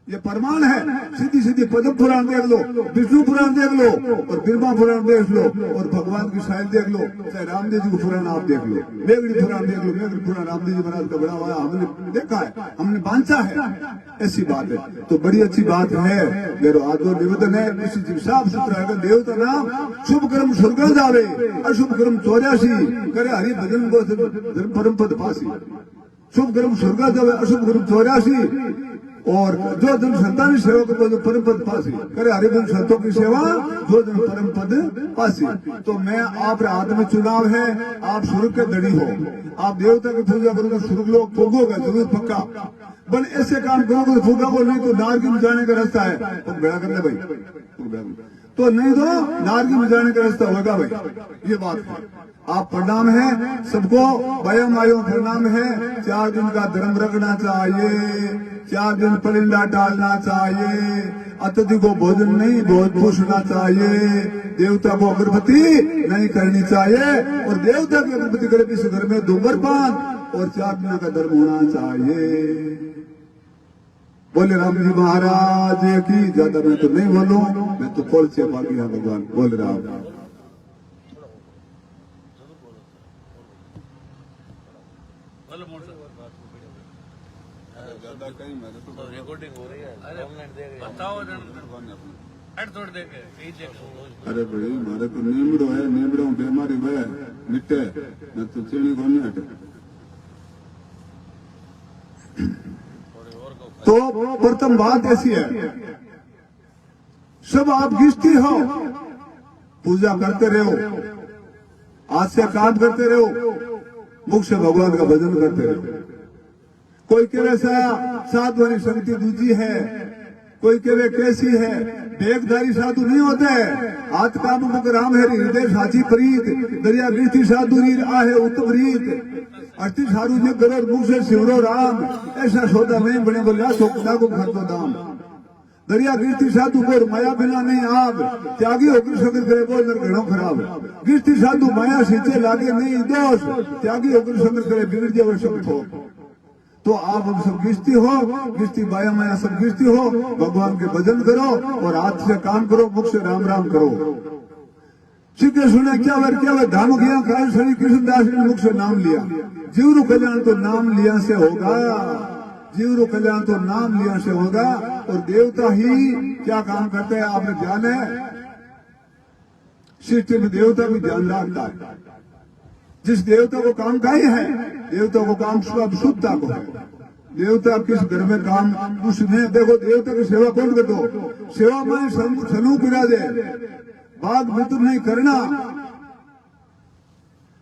S2: ये प्रमाण है। सीधी सीधी पद्म पुराण देख लो, विष्णु पुराण देख लो, और ब्रह्मा पुराण देख लो, और भगवान की साइड देख लो, चाहे रामदेव जी को पुराण आप देख लो, मेघड़ी पुराण देख लो। मेघड़ी पुराण रामदेव जी महाराज का बड़ा हुआ हमने देखा है, हमने बांचा है। ऐसी बात है तो बड़ी अच्छी बात है। मेरा आदर निवेदन है, किसी साफ सुथरा है। देवता नाम शुभ कर्म स्वर्ग जावे, अशुभ कर्म 84 करे हरि भजन परम पद पासी। शुभ कर्म स्वर्ग जावे, अशुभ कर्म 84। और जो जन संतान सेवा को जो परम पद पासी करे, हरिभक्त संतों की सेवा जो जन परम पद पासी। तो मैं आप हाथ में चुनाव है, आप स्वर्ग के धड़ी हो, आप देवता की पूजा करोगे स्वर्ग लोग भोगोगे जरूर पक्का। बन ऐसे काम करोगे तो भोगोगे, नहीं तो नारकी में जाने का रास्ता है। तो बेड़ा कर ले भाई, तो नहीं तो नारकी में जाने का रास्ता होगा भाई। ये बात है। आप प्रणाम है सबको, वयम आयो प्रणाम है। 4 दिन का धर्म रखना चाहिए, 4 दिन परिंदा डालना चाहिए, अतिथि को भोजन नहीं भोज पूछना चाहिए, देवता को अगरबत्ती नहीं करनी चाहिए, और देवता की अगरबत्ती करे किसी घर में धूम्रपान, और 4 दिन का धर्म होना चाहिए। बोले राम जी महाराज की। ज्यादा मैं तो नहीं बोलूं, मैं तो खोल से बाकी है भगवान। बोले राम।
S3: रिकॉर्डिंग हो रही है, बताओ
S2: अरे भाई मारे को नीमड़ो है, नीमड़ो बीमारी है मिटे न तो चीनी को नहीं हटे। तो प्रथम बात ऐसी है, सब आप गिस्ती हो, पूजा करते रहो, आज से काम करते रहो, मुख से भगवान का भजन करते रहो। कोई कहे साधु वाली शक्ति दूजी है, कोई कहे कैसी है। बेगधारी साधु नहीं होते, हाथ काम मुख राम है हृदय साची प्रीत, दरिया गिरती साधु रीर आहे उत्तम रीत, अस्थि साधु ने गरज मुख से शिवरो राम, ऐसा सौदा नहीं बने बोलिया सोखना को खर्चो दाम। दरिया गिरती साधु को माया बिना नहीं आग, त्यागी होकर सगर करे बोल नर घड़ो खराब। गिरती साधु माया सींचे लागे नहीं दोष, त्यागी होकर सगर करे बिगड़ जाए सब ठोक। तो आप हम सब गिस्ती हो, गिस्ती बाया माया सब गिस्ती हो, भगवान के भजन करो और हाथ से काम करो, मुख से राम राम करो। सीखे सुने क्या वे धाम गया काल श्री कृष्णदास ने मुख से नाम लिया। जीवरु कल्याण तो नाम लिया से होगा, जीवरु कल्याण तो नाम लिया से होगा। और देवता ही क्या काम करते हैं आपने ध्यान है, सृष्टि में देवता भी ध्यान रखता है। जिस देवता को काम का ही है, देवता को काम शुद्धता को है। देवता किस घर में काम उसने देखो, देवता की सेवा कौन कर दो, सेवा में सनू विराजे, बाघ मित्र नहीं करना,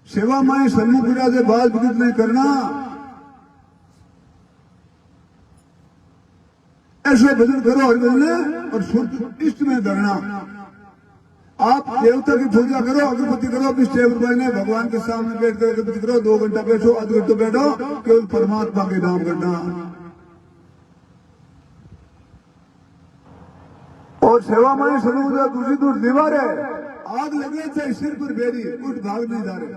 S2: सेवा में सनू विराजे, बाघ मित्र नहीं करना। ऐसे भजन करो हरिभजन और शुद्ध इष्ट में धरना। आप देवता की पूजा करो, अगरबत्ती करो, अपनी टेबल पर भगवान के सामने बैठ कर अगरबत्ती करो, 2 घंटा बैठो, आध घंटा बैठो, केवल परमात्मा के नाम करना। और सेवा में शुरू दूसरी दूर दीवार है, आग लगे चाहे सिर पर बेरी, उठ भाग नहीं जा रहे।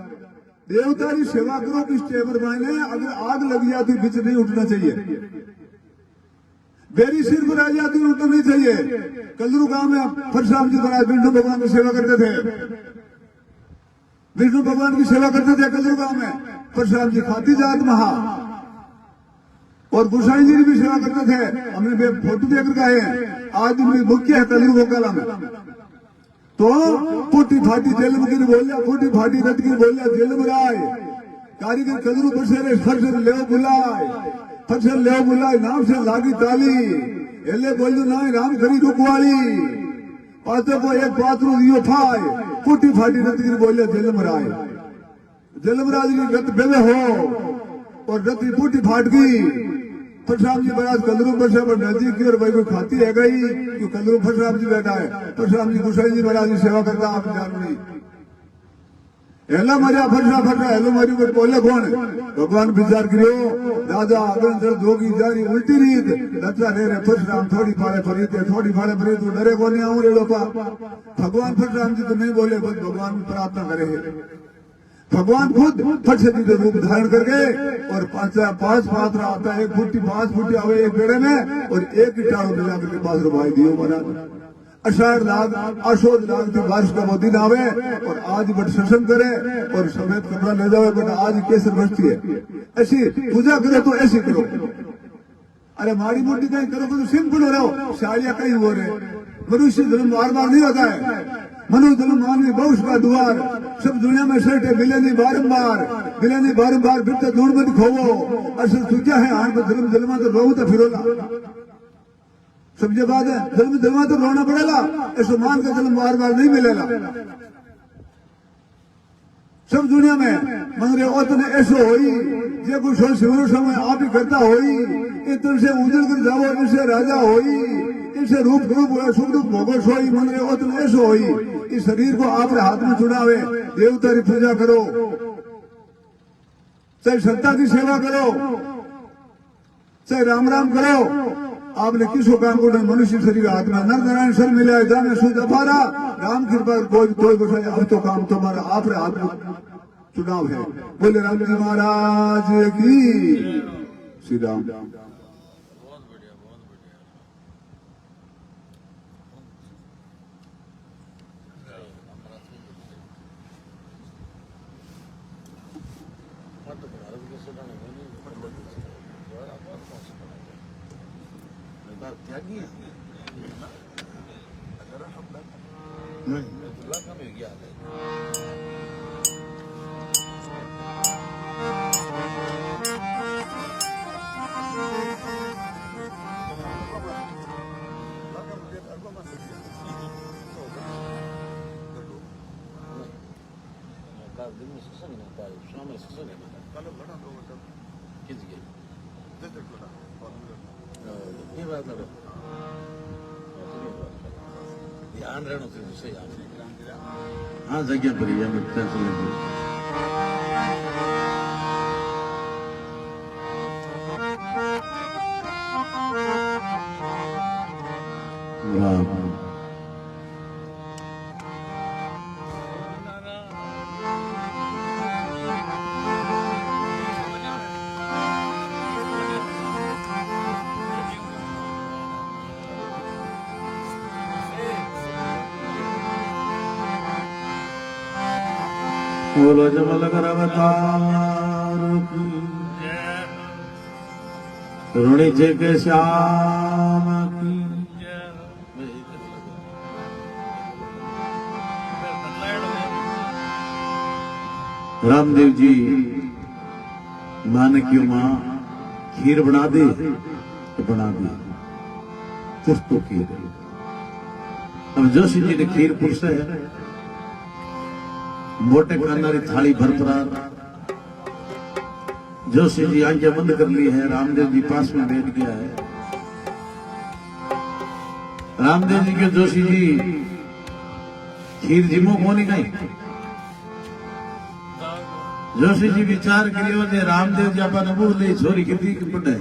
S2: देवता की सेवा करो किस टेबल मायने, अगर आग लग जाती बीच नहीं उठना चाहिए, बेरी सिर पर आ जाती उठना नहीं चाहिए। कलरू गांव में परशुराम जी महाराज विष्णु भगवान की सेवा करते थे, विष्णु भगवान की सेवा करते थे कलरू गांव में। परशुराम जी खाती जात महा और गुसाई जी भी सेवा करते थे। हमने फोटो देकर गए हैं, आज भी मुख्य है कलरू गोकाला में। तो फूटी फाटी जेल में बोलिया, फूटी फाटी रट की बोलिया जेल में आए, कारीगर कलरू बसेरे फर्ज ले बुलाए, फसल ले बुलाए, नाम से लागी ताली, एले बोलू ना राम खरी रुकवाली पाते को एक पात्रो दियो फाय फूटी फाटी रतगिरी बोले जलम राय जलम राज की रत बेवे हो और रत फूटी फाट गई परशुराम जी महाराज कलरू परशुराम नजदीक की और भाई कोई खाती है गई क्यों कलरू परशुराम जी बैठा है परशुराम जी गुसाई जी महाराज की सेवा करता आप जान नहीं हेला मरिया फटना फटना हेलो मरी को बोले कौन भगवान विचार करियो राजा अगन सर जोगी जारी उल्टी रीत रचा ले रे परशुराम थोड़ी फाड़े फरी थोड़ी फाड़े फरी तू डरे को नहीं आऊं रे लोपा भगवान परशुराम जी तो नहीं बोले बस भगवान की प्रार्थना करे भगवान खुद फट से जीते रूप धारण करके और पांच पात्र आता है 5 फुटी आवे एक बेड़े में और एक ही टाड़ो मिला करके पास रुपये दियो महाराज अषाढ़ लाग आशोद लाग की बारिश का वो दिन आवे और आज बट सत्संग करे और सफेद कपड़ा ले जावे बट आज केसर बचती है ऐसी पूजा करे तो ऐसी करो अरे माड़ी मोटी कहीं करो तो सिंपल हो रहो साड़ियां कहीं हो रहे मनुष्य जन्म बार बार नहीं होता है मनुष्य जन्म मानवी बहुष का द्वार सब दुनिया में सेठे मिले नहीं बारंबार फिर तो ढूंढ मत खोवो असल तुझा है आन में जन्मा तो रोऊ तो फिरोला समझे बात है जन्मा तो रोना पड़ेगा ऐसा मान का जन्म बार बार नहीं मिलेगा सब दुनिया में मगर उतने ऐसो होई जे कुछ शिवर समय आप ही करता होई इतने से उजड़ कर जाओ इनसे राजा होई इनसे रूप सुख दुख भोगस होई मगर उतने ऐसो होई इस शरीर को आपने हाथ में चुनावे देवता की पूजा करो चाहे सत्ता की सेवा करो चाहे राम राम करो आपने किसको काम को मनुष्य शरीर हाथ में नर नारायण सर मिला जाने सूझ अपारा राम कृपा कोई बसाए अब तो काम तुम्हारा आपने हाथ में चुनाव है बोले राम जी महाराज की श्री राम
S1: त्यागी दिन में सत्संग नहीं होता है शाम में सत्संग नहीं होता किस ये ये बात है ध्यान रहना चाहिए सही हाँ जगह पर ही मैं टेंशन नहीं बोलो जमल कर अवतार की ऋणी जे के श्याम की रामदेव जी मान की मां खीर बना दे तो बना दी कुछ तो खीर अब जोशी जी ने खीर पुरुष है मोटे खानारी थाली भर परार जोशी जी आंखें बंद कर ली है रामदेव जी पास में बैठ गया है रामदेव जी के जोशी जी खीर जिमो को नहीं गई जोशी जी विचार करियो जे रामदेव जी अपन अबू ले छोरी कितनी पड़े